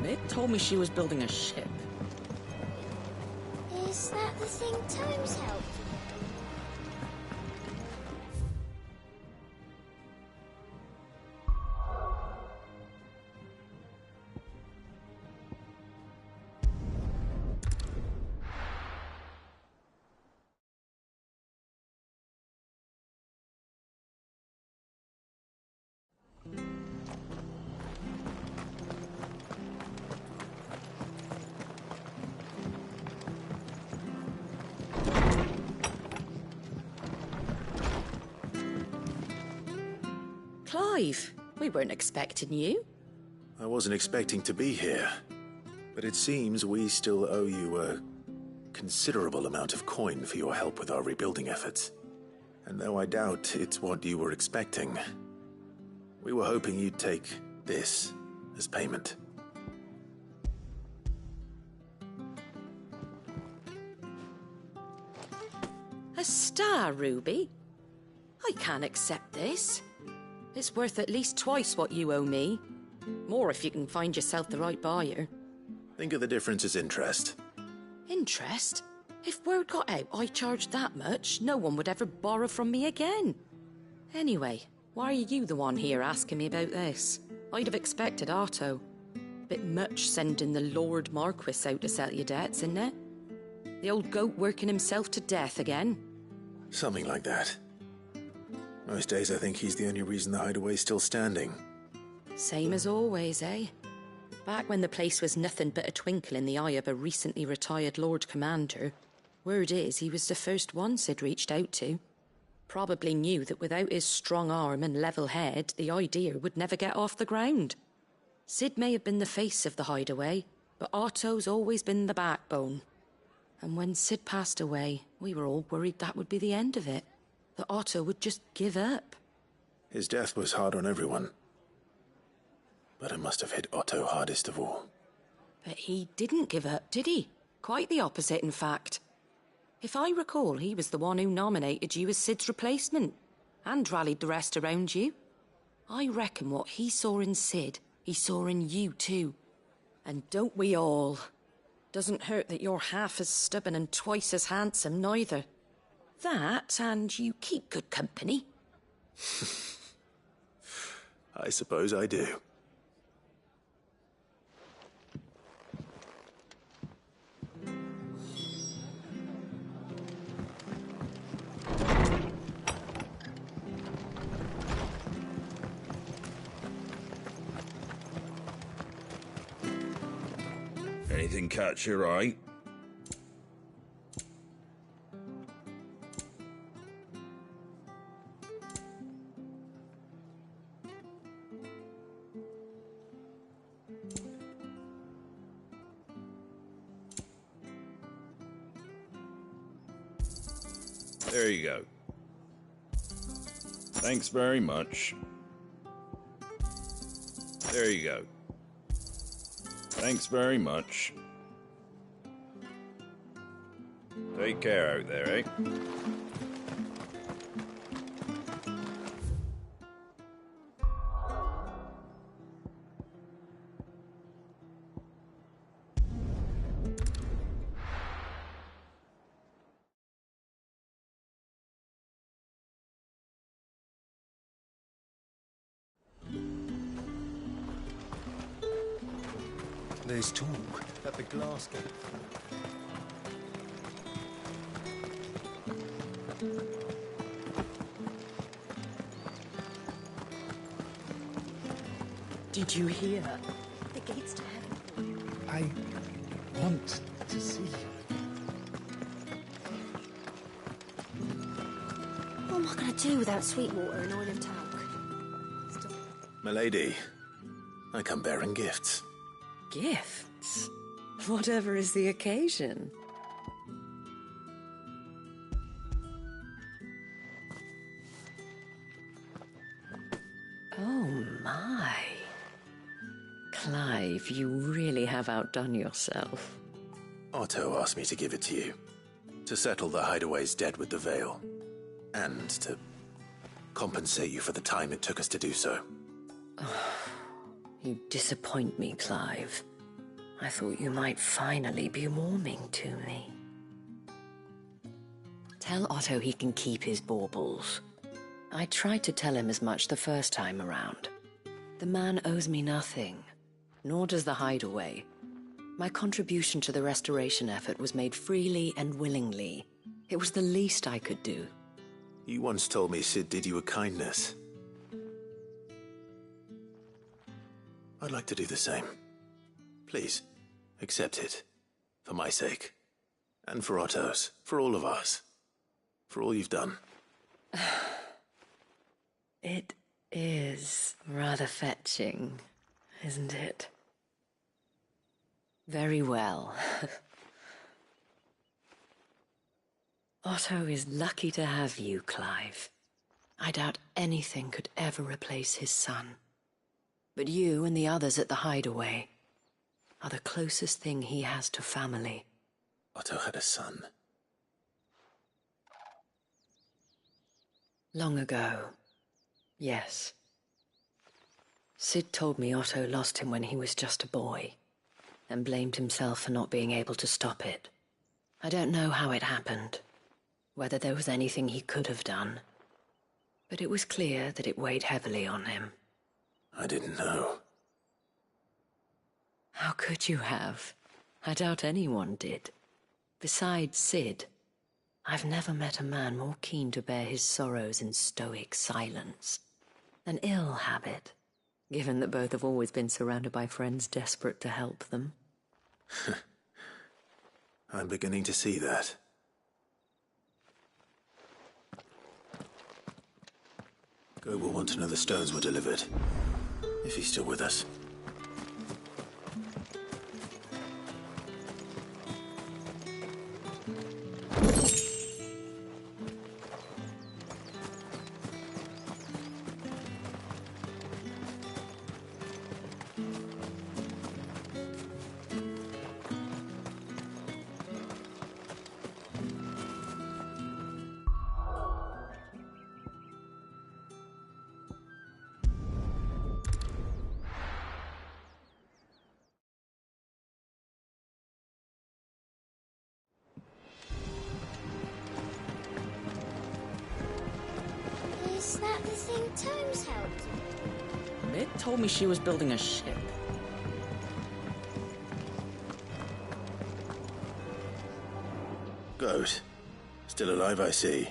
Mid told me she was building a ship. Is that the thing Tomes helped? Clive, we weren't expecting you. I wasn't expecting to be here, but it seems we still owe you a considerable amount of coin for your help with our rebuilding efforts. And though I doubt it's what you were expecting, we were hoping you'd take this as payment. A star ruby? I can't accept this. It's worth at least twice what you owe me. More if you can find yourself the right buyer. Think of the difference as interest. Interest? If word got out I charged that much, no one would ever borrow from me again. Anyway, why are you the one here asking me about this? I'd have expected Otto. Bit much sending the Lord Marquis out to settle your debts, isn't it? The old goat working himself to death again? Something like that. Most days I think he's the only reason the hideaway's still standing. Same as always, eh? Back when the place was nothing but a twinkle in the eye of a recently retired Lord Commander, word is he was the first one Sid reached out to. Probably knew that without his strong arm and level head, the idea would never get off the ground. Sid may have been the face of the hideaway, but Otto's always been the backbone. And when Sid passed away, we were all worried that would be the end of it. That Otto would just give up. His death was hard on everyone. But it must have hit Otto hardest of all. But he didn't give up, did he? Quite the opposite, in fact. If I recall, he was the one who nominated you as Sid's replacement, and rallied the rest around you. I reckon what he saw in Sid, he saw in you too. And don't we all? Doesn't hurt that you're half as stubborn and twice as handsome, neither. That, and you keep good company. I suppose I do. Anything catch your eye? There you go. Thanks very much. There you go. Thanks very much. Take care out there, eh? There's talk at the glass gate. Did you hear? The gates to heaven. I want to see you. What am I going to do without Sweetwater and Oil of Talc? Milady, I come bearing gifts. Gifts? Whatever is the occasion. Oh my. Clive, you really have outdone yourself. Otto asked me to give it to you. To settle the hideaway's debt with the Veil. And to compensate you for the time it took us to do so. You disappoint me, Clive. I thought you might finally be warming to me. Tell Otto he can keep his baubles. I tried to tell him as much the first time around. The man owes me nothing, nor does the hideaway. My contribution to the restoration effort was made freely and willingly. It was the least I could do. You once told me Sid did you a kindness. I'd like to do the same. Please, accept it. For my sake. And for Otto's. For all of us. For all you've done. It is rather fetching, isn't it? Very well. Otto is lucky to have you, Clive. I doubt anything could ever replace his son. But you and the others at the Hideaway are the closest thing he has to family. Otto had a son. Long ago, yes. Sid told me Otto lost him when he was just a boy, and blamed himself for not being able to stop it. I don't know how it happened, whether there was anything he could have done, but it was clear that it weighed heavily on him. I didn't know. How could you have? I doubt anyone did. Besides Sid, I've never met a man more keen to bear his sorrows in stoic silence. An ill habit, given that both have always been surrounded by friends desperate to help them. I'm beginning to see that. Go will want to know the stones were delivered, if he's still with us. Is that the thing Tomes helped with? Mid told me she was building a ship. Goat. Still alive, I see.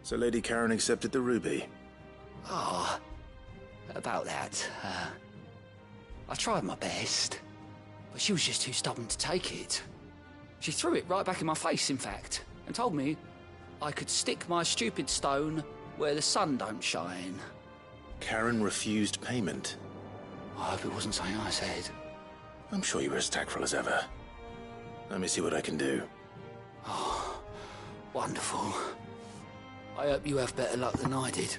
So Lady Karen accepted the ruby. Ah, about that. I tried my best, but she was just too stubborn to take it. She threw it right back in my face, in fact, and told me I could stick my stupid stone where the sun don't shine. Karen refused payment. I hope it wasn't something I said. I'm sure you were as tactful as ever. Let me see what I can do. Oh, wonderful. I hope you have better luck than I did.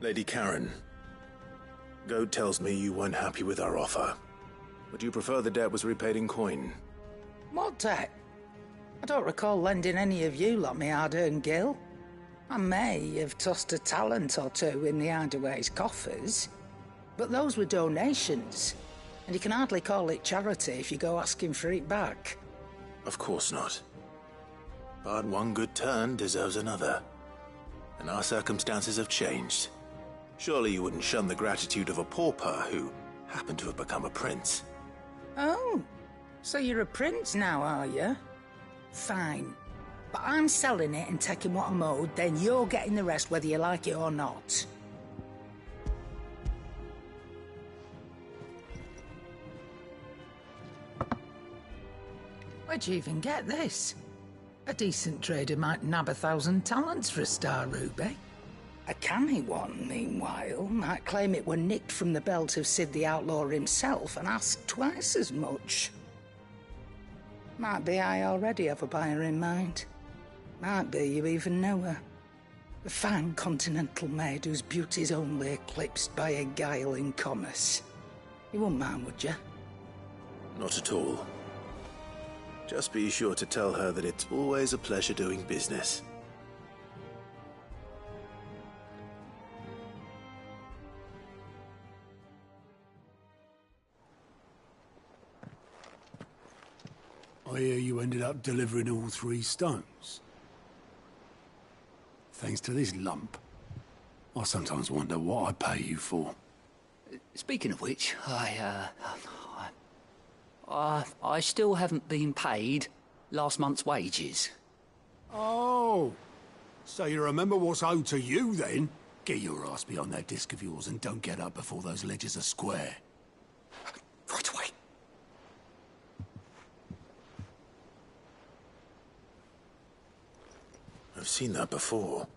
Lady Karen, Goat tells me you weren't happy with our offer. Would you prefer the debt was repaid in coin? What debt? I don't recall lending any of you lot me hard-earned gil. I may have tossed a talent or two in the Hideaway's coffers, but those were donations, and you can hardly call it charity if you go asking for it back. Of course not. But one good turn deserves another. And our circumstances have changed. Surely you wouldn't shun the gratitude of a pauper who happened to have become a prince. Oh, so you're a prince now, are you? Fine. But I'm selling it and taking what I'm owed, then you're getting the rest whether you like it or not. Where'd you even get this? A decent trader might nab 1,000 talents for a star ruby. A canny one, meanwhile, might claim it were nicked from the belt of Sid the Outlaw himself and ask twice as much. Might be I already have a buyer in mind. Might be you even know her. A fine continental maid whose beauty's only eclipsed by a guile in commerce. You wouldn't mind, would you? Not at all. Just be sure to tell her that it's always a pleasure doing business. I hear you ended up delivering all 3 stones. Thanks to this lump. I sometimes wonder what I pay you for. Speaking of which, I still haven't been paid last month's wages. Oh, so you remember what's owed to you, then? Get your ass behind that disc of yours and don't get up before those ledgers are square. Right away. I've seen that before.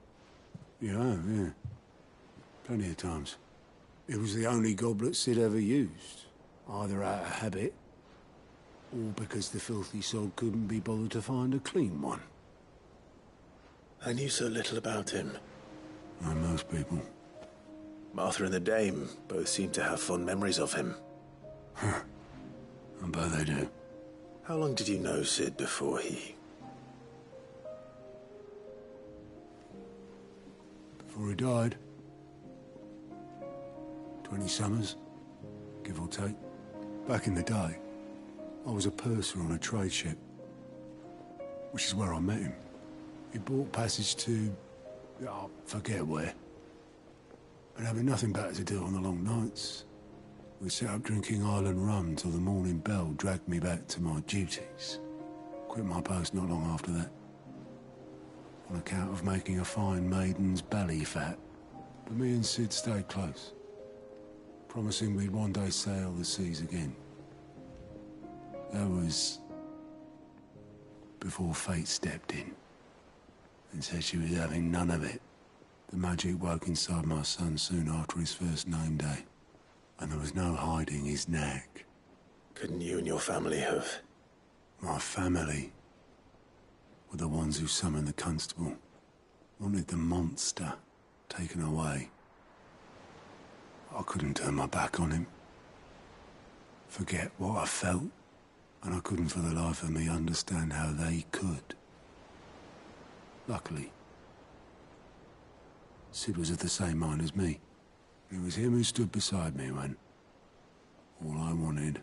Yeah. Plenty of times. It was the only goblet Sid ever used, either out of habit, or because the filthy sod couldn't be bothered to find a clean one. I knew so little about him. Like most people. Martha and the Dame both seem to have fond memories of him. I bet they do. How long did you know Sid before he... Before he died? 20 summers, give or take. Back in the day, I was a purser on a trade ship, which is where I met him. He bought passage to... I forget where. But having nothing better to do on the long nights, we sat up drinking island rum till the morning bell dragged me back to my duties. Quit my post not long after that, on account of making a fine maiden's belly fat. But me and Sid stayed close, promising we'd one day sail the seas again. That was before fate stepped in and said she was having none of it. The magic woke inside my son soon after his first name day, and there was no hiding his knack. Couldn't you and your family have... My family were the ones who summoned the constable, wanted the monster taken away. I couldn't turn my back on him, forget what I felt, and I couldn't for the life of me understand how they could. Luckily, Sid was of the same mind as me. It was him who stood beside me when all I wanted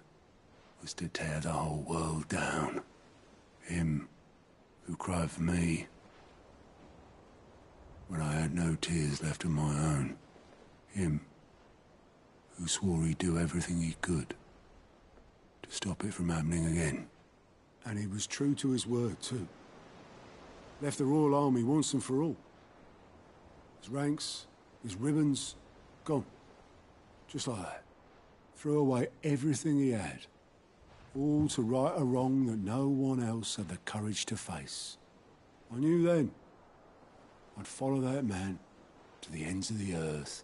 was to tear the whole world down. Him who cried for me when I had no tears left of my own. Him who swore he'd do everything he could to stop it from happening again. And he was true to his word, too. Left the Royal Army once and for all. His ranks, his ribbons, gone. Just like that. Threw away everything he had. All to right a wrong that no one else had the courage to face. I knew then I'd follow that man to the ends of the earth.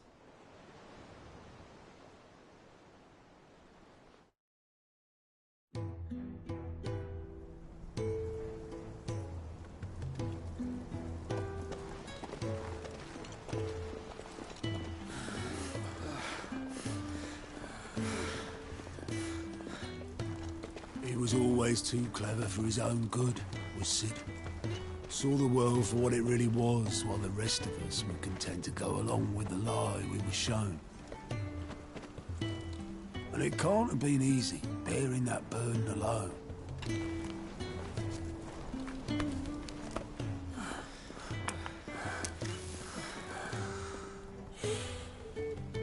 He was always too clever for his own good, was Sid. Saw the world for what it really was, while the rest of us were content to go along with the lie we were shown. And it can't have been easy, bearing that burden alone.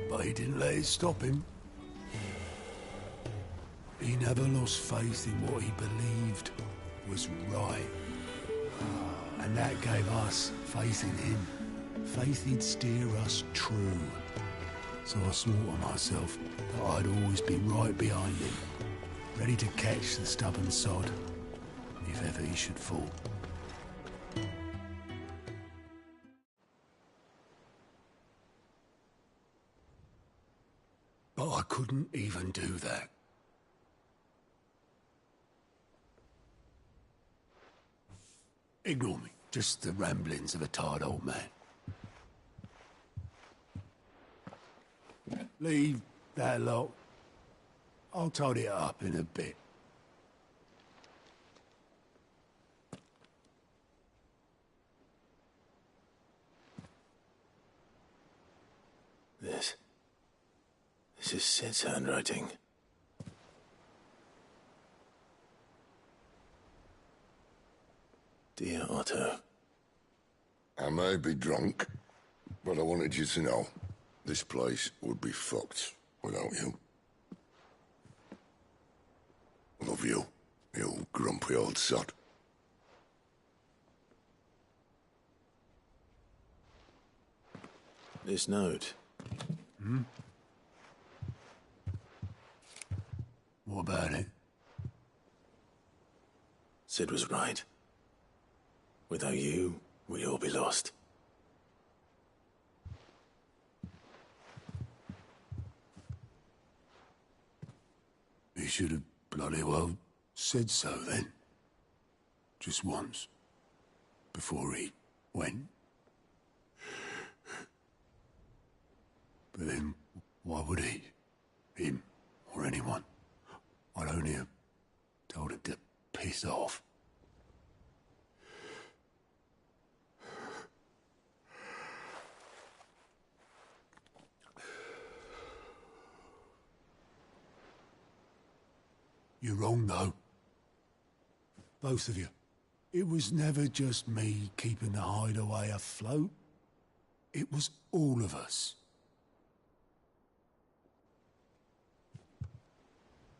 But he didn't let it stop him. He never lost faith in what he believed was right. And that gave us faith in him. Faith he'd steer us true. So I swore to myself that I'd always be right behind him, ready to catch the stubborn sod, if ever he should fall. But I couldn't even do that. Ignore me. Just the ramblings of a tired old man. Leave that lot. I'll tidy it up in a bit. This is Sid's handwriting. Dear Otto. I may be drunk, But I wanted you to know, this place would be fucked without you. Love you, you grumpy old sod. This note. Hmm? What about it? Sid was right. Without you, we'd all be lost. He should have bloody well said so then. Just once. Before he went. But then, why would he? Him, or anyone? I'd only have told him to piss off. You're wrong, though. Both of you. It was never just me keeping the hideaway afloat. It was all of us.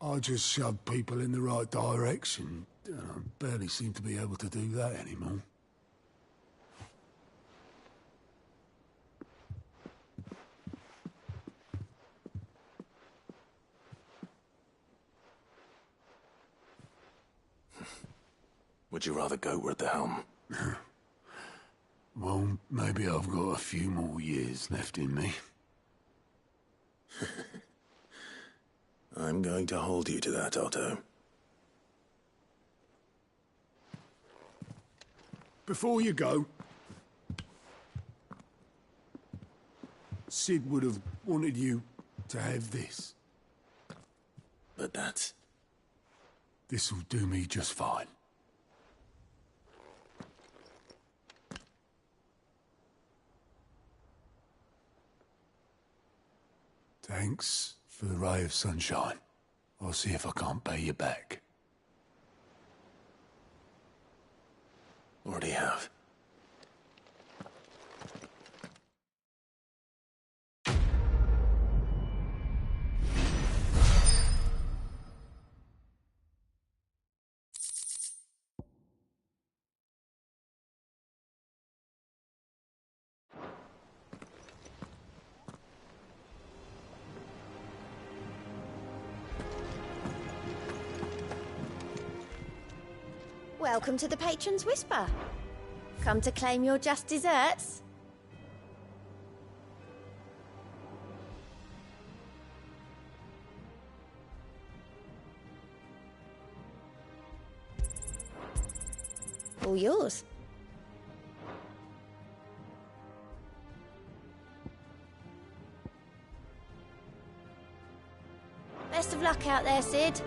I just shoved people in the right direction. I barely seem to be able to do that anymore. Would you rather go at the helm? Well, maybe I've got a few more years left in me. I'm going to hold you to that, Otto. Before you go, Sid would have wanted you to have this. But that's... This'll do me just fine. Thanks for the ray of sunshine. I'll see if I can't pay you back. Already have. Welcome to the Patron's Whisper. Come to claim your just desserts? All yours. Best of luck out there, Sid.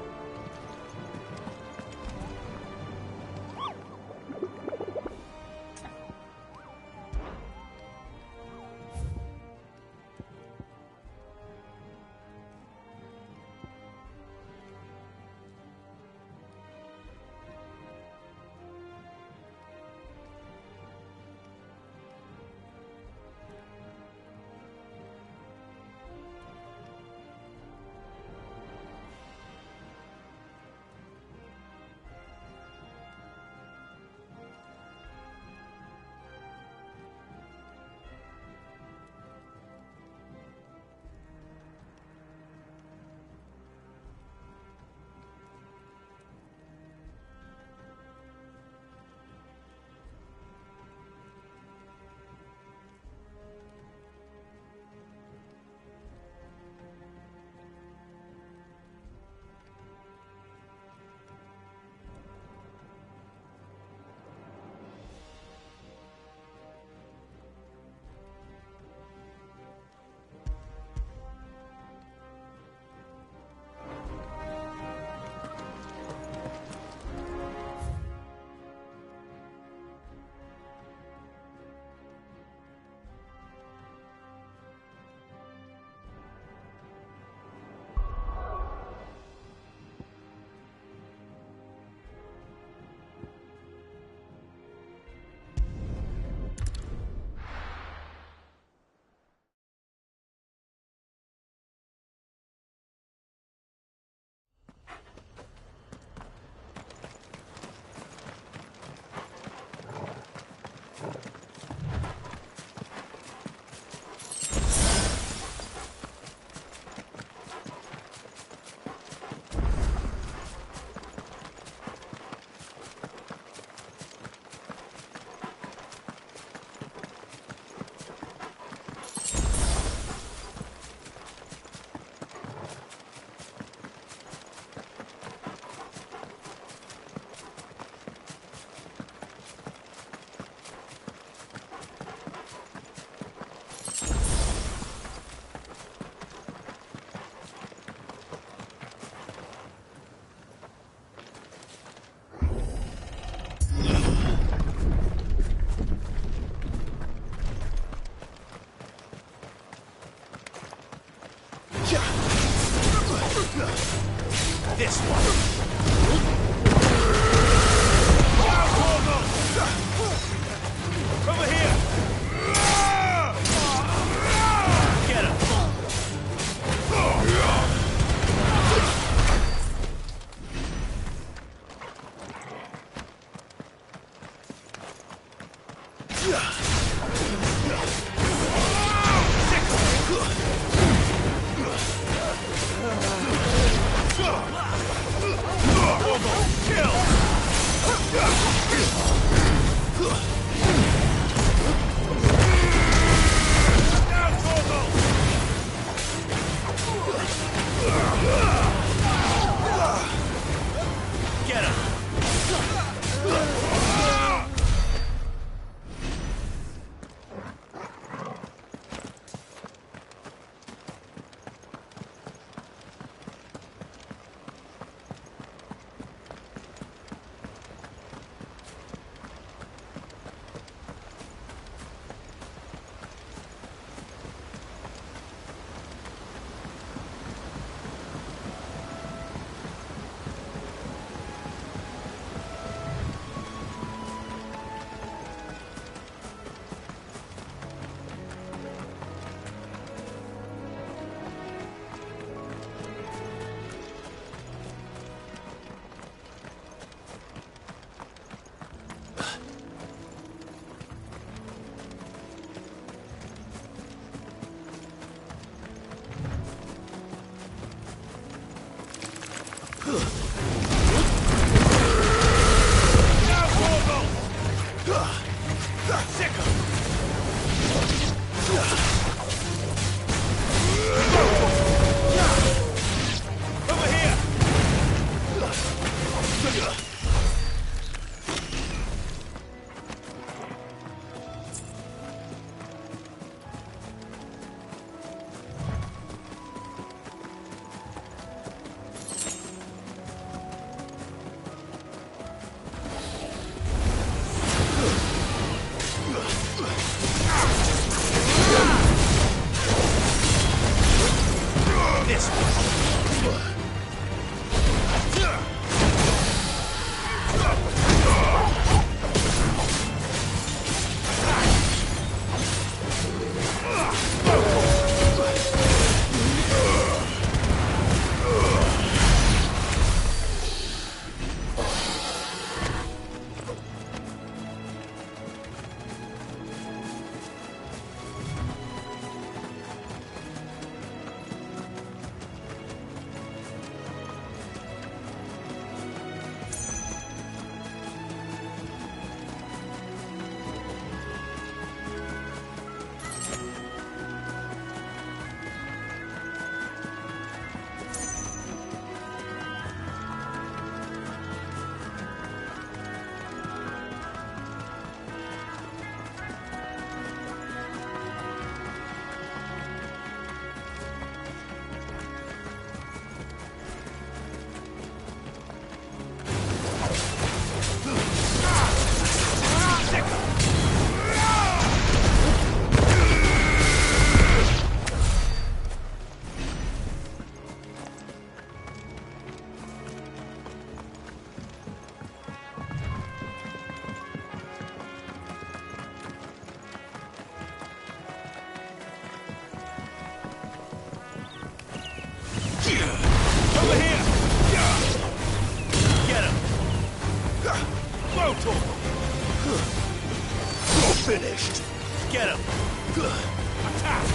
This one. Over here. Get him. Get him! finished. Get him. Attack.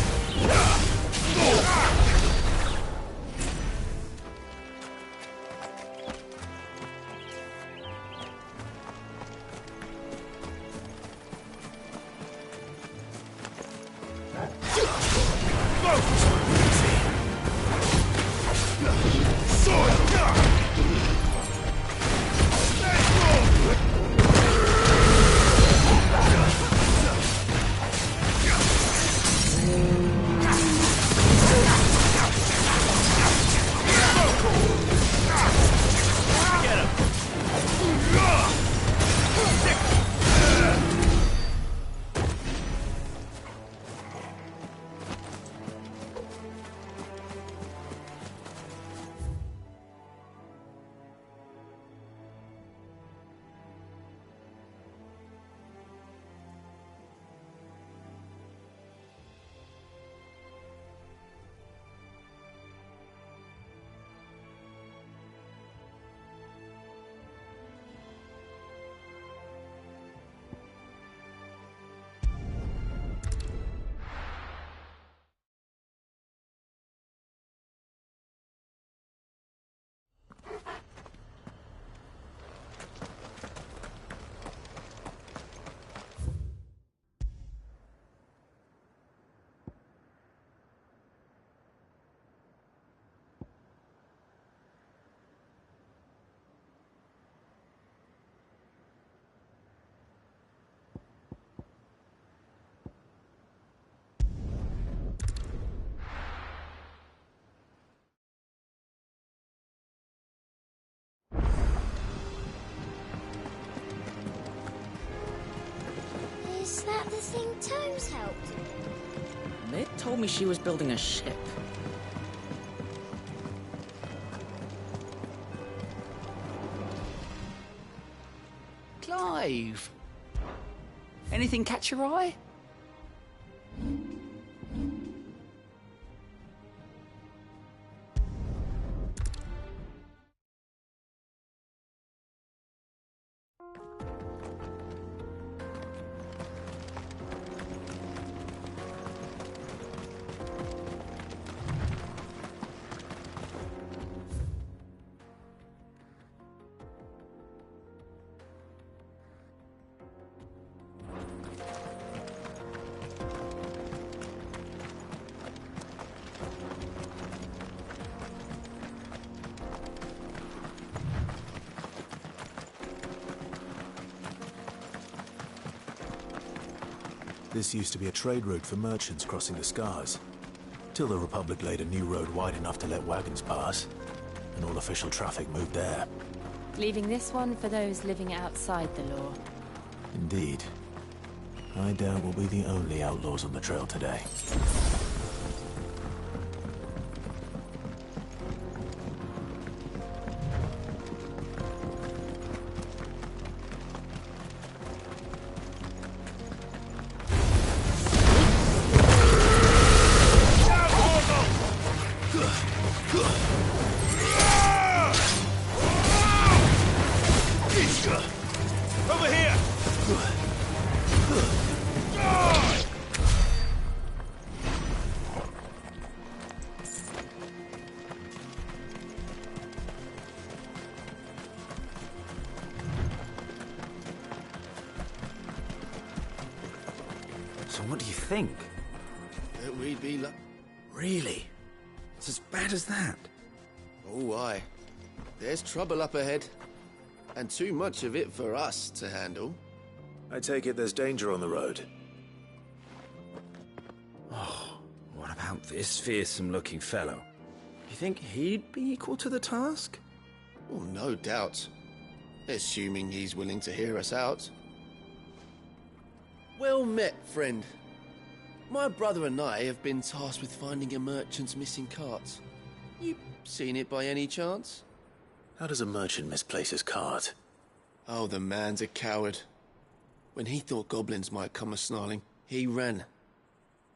Is that the thing Tomes helped him? They told me she was building a ship. Clive! Anything catch your eye? This used to be a trade route for merchants crossing the Scars, till the Republic laid a new road wide enough to let wagons pass, and all official traffic moved there. Leaving this one for those living outside the law. Indeed. I doubt we'll be the only outlaws on the trail today. Over here! So what do you think? That we'd be like... Really? It's as bad as that? Oh, aye. There's trouble up ahead. And too much of it for us to handle. I take it there's danger on the road. Oh, what about this fearsome-looking fellow? You think he'd be equal to the task? Well, no doubt. Assuming he's willing to hear us out. Well met, friend. My brother and I have been tasked with finding a merchant's missing cart. You seen it by any chance? How does a merchant misplace his cart? Oh, the man's a coward. When he thought goblins might come a-snarling, he ran,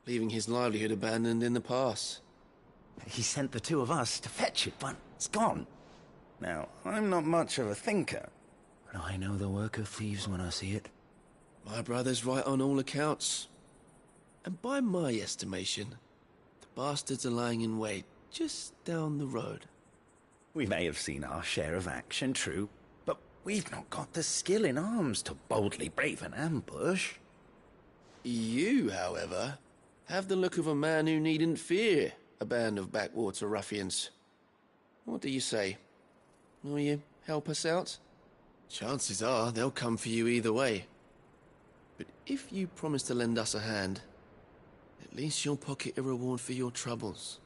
leaving his livelihood abandoned in the pass. He sent the two of us to fetch it, but it's gone. Now, I'm not much of a thinker, but I know the work of thieves when I see it. My brother's right on all accounts. And by my estimation, the bastards are lying in wait just down the road. We may have seen our share of action, true, but we've not got the skill in arms to boldly brave an ambush. You, however, have the look of a man who needn't fear a band of backwater ruffians. What do you say? Will you help us out? Chances are they'll come for you either way. But if you promise to lend us a hand, at least you'll pocket a reward for your troubles.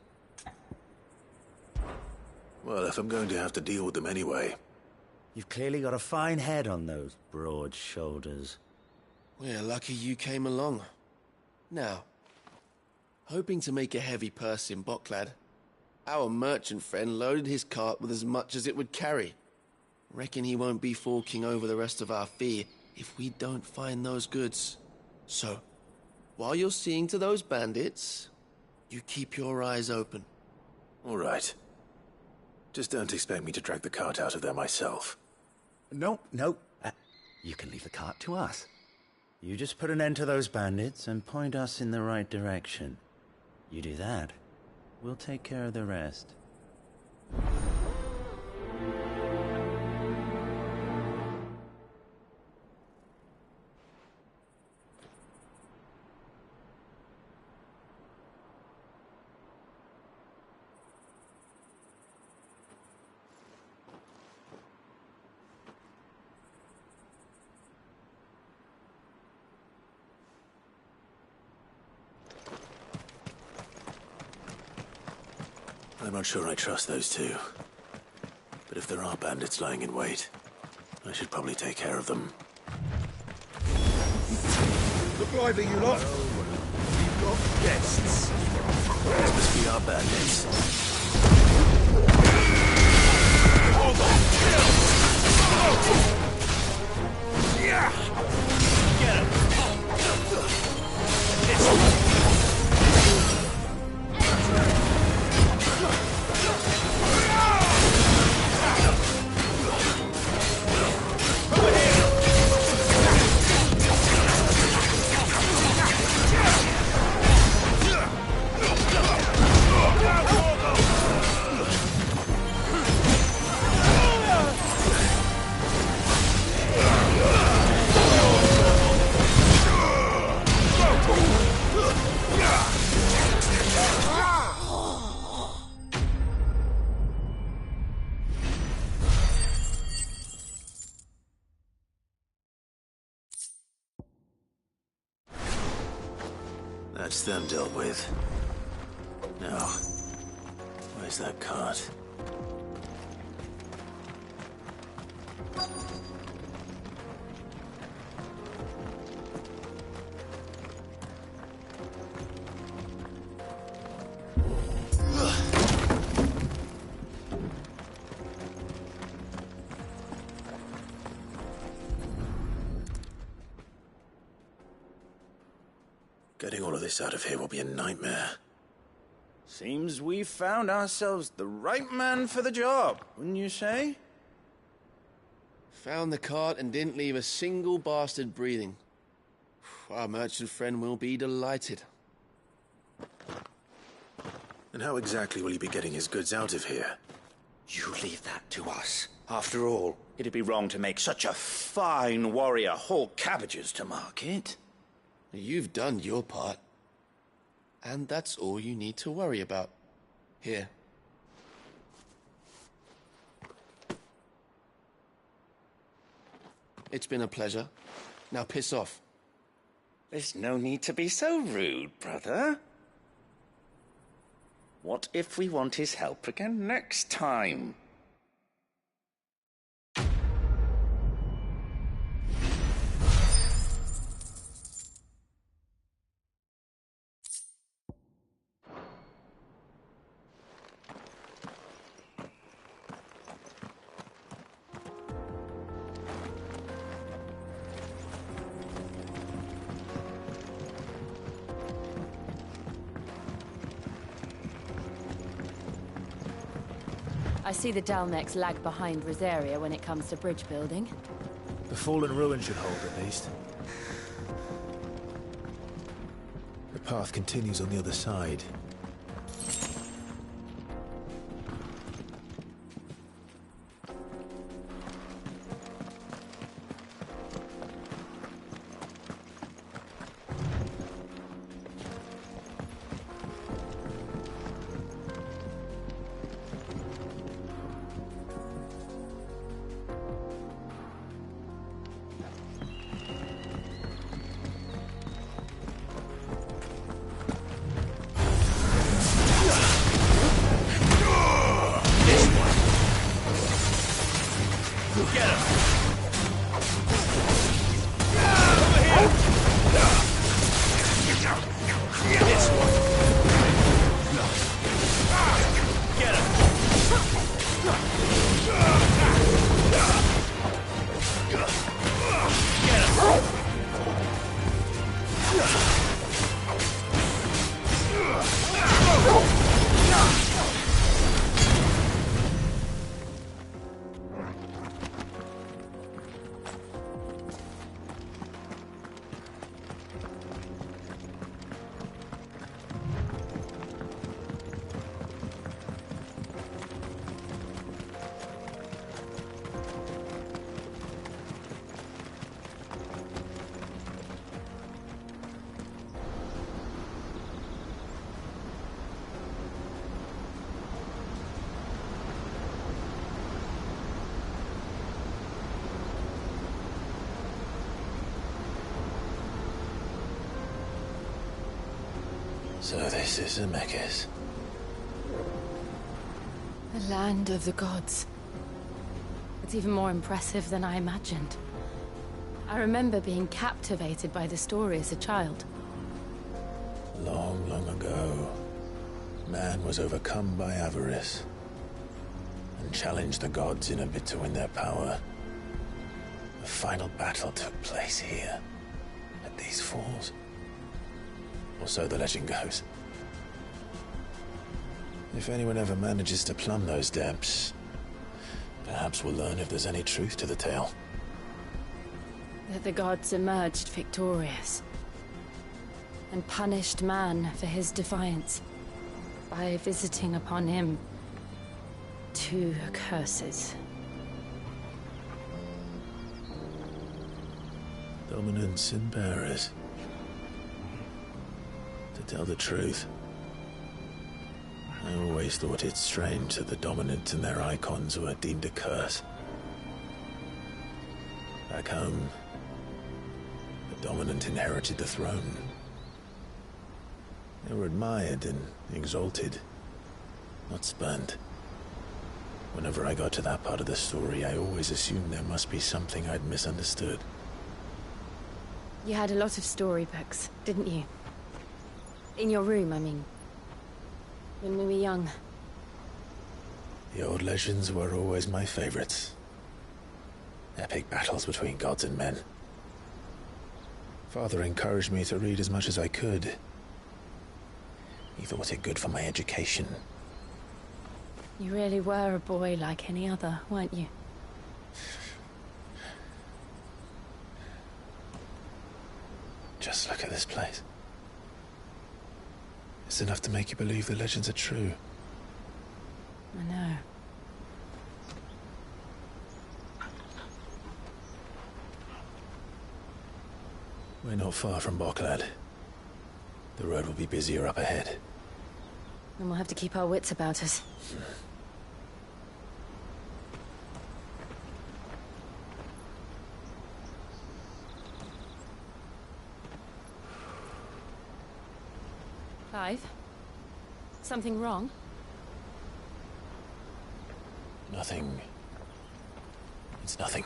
Well, if I'm going to have to deal with them anyway. You've clearly got a fine head on those broad shoulders. We're lucky you came along. Now, hoping to make a heavy purse in Boklad, our merchant friend loaded his cart with as much as it would carry. Reckon he won't be forking over the rest of our fee if we don't find those goods. So, while you're seeing to those bandits, you keep your eyes open. All right. Just don't expect me to drag the cart out of there myself. No. You can leave the cart to us. You just put an end to those bandits and point us in the right direction. You do that, we'll take care of the rest. I'm not sure I trust those two. But if there are bandits lying in wait, I should probably take care of them. Look lively, you lot. We've got guests. These must be our bandits. Hold on! Kill! Yeah! Get him! That's them dealt with. Now, where's that cart? Getting all of this out of here will be a nightmare. Seems we've found ourselves the right man for the job, wouldn't you say? Found the cart and didn't leave a single bastard breathing. Our merchant friend will be delighted. And how exactly will he be getting his goods out of here? You leave that to us. After all, it'd be wrong to make such a fine warrior haul cabbages to market. You've done your part. And that's all you need to worry about. Here. It's been a pleasure. Now piss off. There's no need to be so rude, brother. What if we want his help again next time? I see the Dalnecs lag behind Rosaria when it comes to bridge building. The fallen ruin should hold, at least. path continues on the other side. So this is Zemeckis. The land of the gods. It's even more impressive than I imagined. I remember being captivated by the story as a child. Long, long ago, man was overcome by avarice and challenged the gods in a bid to win their power. The final battle took place here, at these falls. Or so the legend goes. If anyone ever manages to plumb those depths, perhaps we'll learn if there's any truth to the tale. That the gods emerged victorious and punished man for his defiance by visiting upon him 2 curses. Dominance and bearers. To tell the truth, I always thought it strange that the dominant and their icons were deemed a curse. Back home, the dominant inherited the throne. They were admired and exalted, not spurned. Whenever I got to that part of the story, I always assumed there must be something I'd misunderstood. You had a lot of storybooks, didn't you? In your room, I mean. When we were young. The old legends were always my favorites. Epic battles between gods and men. Father encouraged me to read as much as I could. He thought it good for my education. You really were a boy like any other, weren't you? Just look at this place. It's enough to make you believe the legends are true. I know. We're not far from Boklad. The road will be busier up ahead. Then we'll have to keep our wits about us. Clive? Something wrong? Nothing. It's nothing.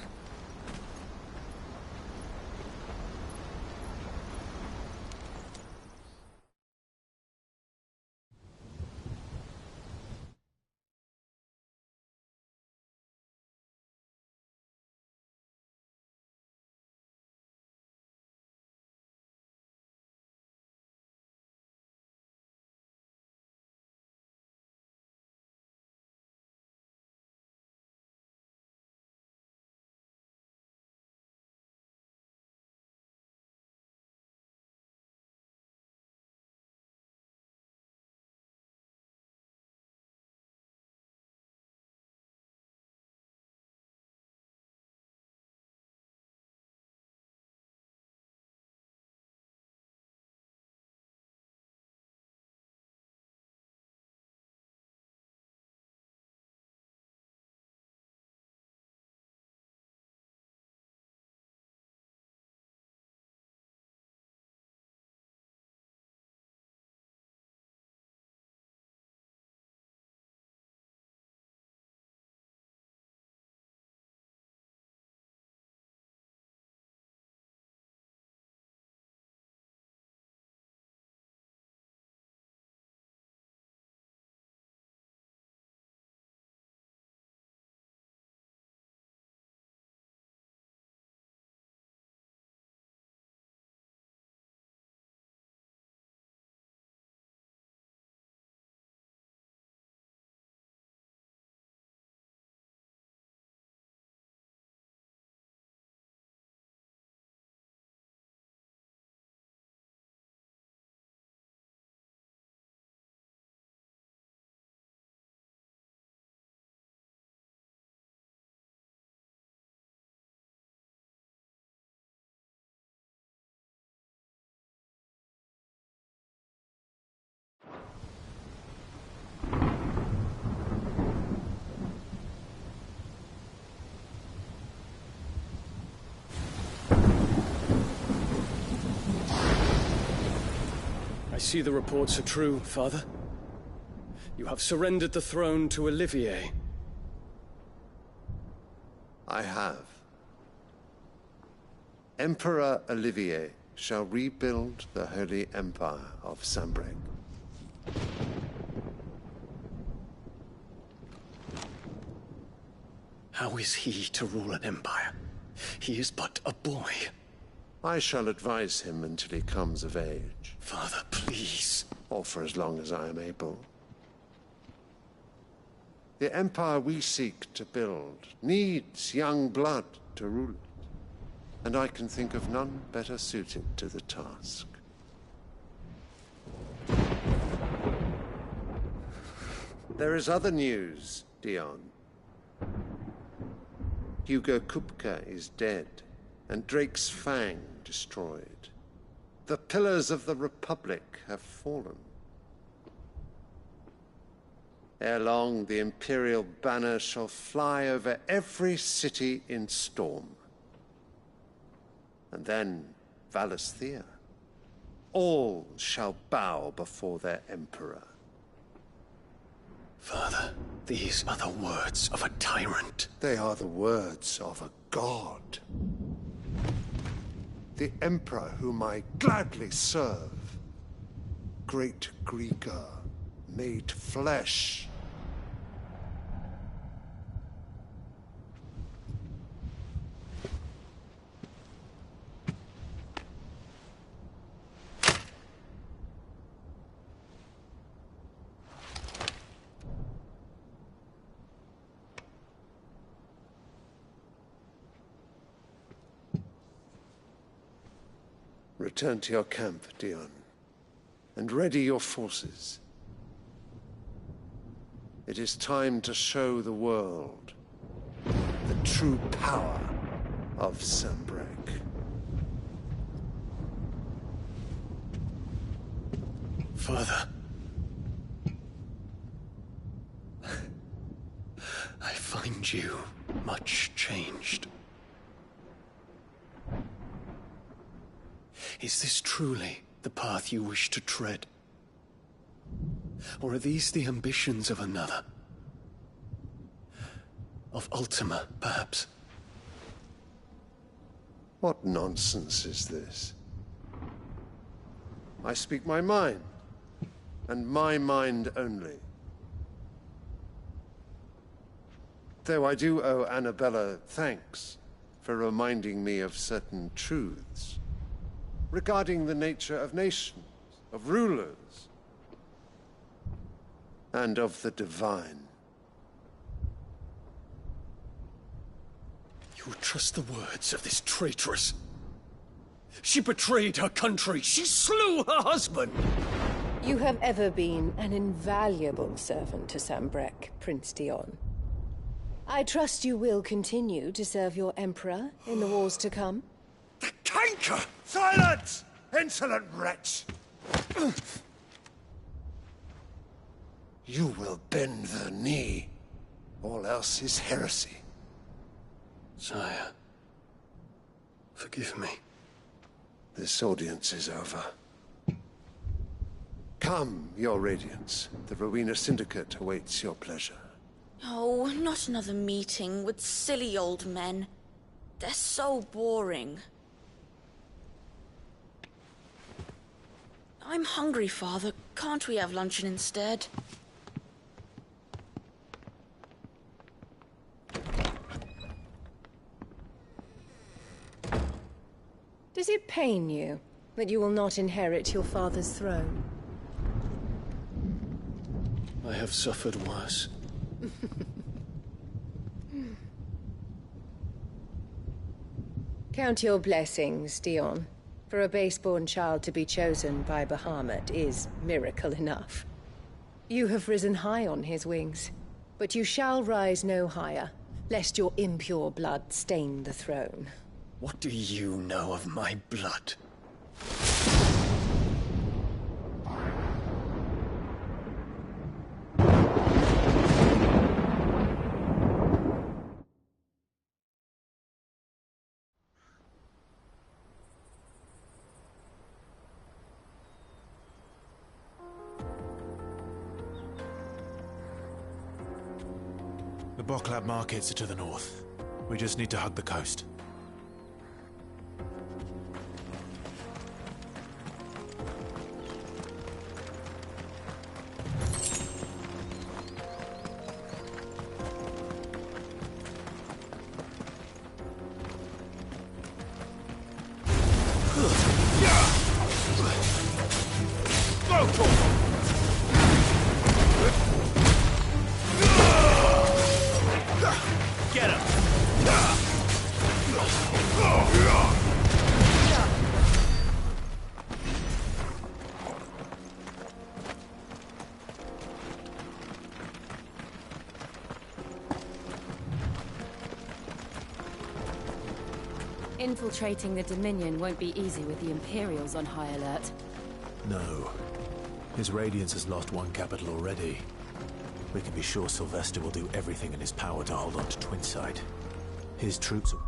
I see the reports are true, Father. You have surrendered the throne to Olivier. I have. Emperor Olivier shall rebuild the Holy Empire of Sanbreque. How is he to rule an empire? He is but a boy. I shall advise him until he comes of age. Father, please. Or for as long as I am able. The empire we seek to build needs young blood to rule it. And I can think of none better suited to the task. There is other news, Dion. Hugo Kupka is dead, and Drake's Fang destroyed. The pillars of the Republic have fallen. Ere long, the Imperial banner shall fly over every city in Storm. And then Valisthea. All shall bow before their Emperor. Father, these are the words of a tyrant. They are the words of a god. The Emperor whom I gladly serve. Great Greager, made flesh. Return to your camp, Dion, and ready your forces. It is time to show the world the true power of Sanbreque. Father. I find you much changed. Is this truly the path you wish to tread? Or are these the ambitions of another? Of Ultima, perhaps? What nonsense is this? I speak my mind, and my mind only. Though I do owe Annabella thanks for reminding me of certain truths regarding the nature of nations, of rulers, and of the divine. You trust the words of this traitress? She betrayed her country. She slew her husband. You have ever been an invaluable servant to Sanbreque, Prince Dion. I trust you will continue to serve your Emperor in the wars to come. The canker! Silence! Insolent wretch! You will bend the knee. All else is heresy. Sire, forgive me. This audience is over. Come, your Radiance. The Rowena Syndicate awaits your pleasure. Oh, not another meeting with silly old men. They're so boring. I'm hungry, Father. Can't we have luncheon instead? Does it pain you that you will not inherit your father's throne? I have suffered worse. Count your blessings, Dion. For a base-born child to be chosen by Bahamut is miracle enough. You have risen high on his wings, but you shall rise no higher, lest your impure blood stain the throne. What do you know of my blood? The Boklab markets are to the north. We just need to hug the coast. Get him! Infiltrating the Dominion won't be easy with the Imperials on high alert. No. His Radiance has lost one capital already. We can be sure Sylvester will do everything in his power to hold on to Twinside. His troops are...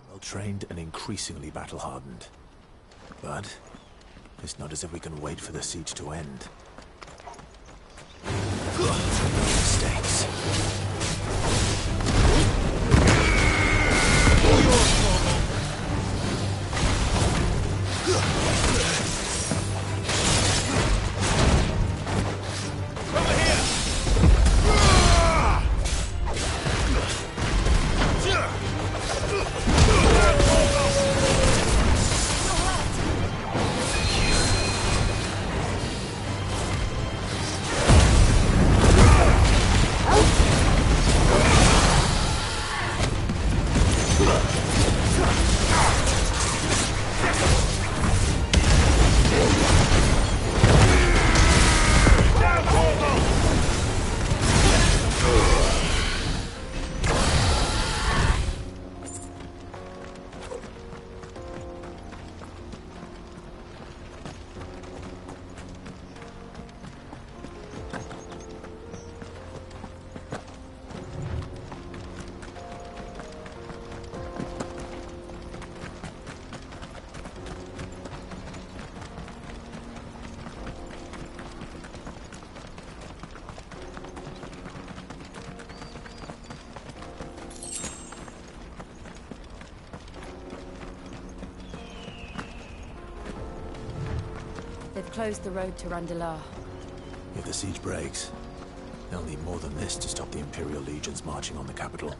well-trained and increasingly battle-hardened. But it's not as if we can wait for the siege to end. Mistakes. They've closed the road to Randalar. If the siege breaks, they'll need more than this to stop the Imperial legions marching on the capital.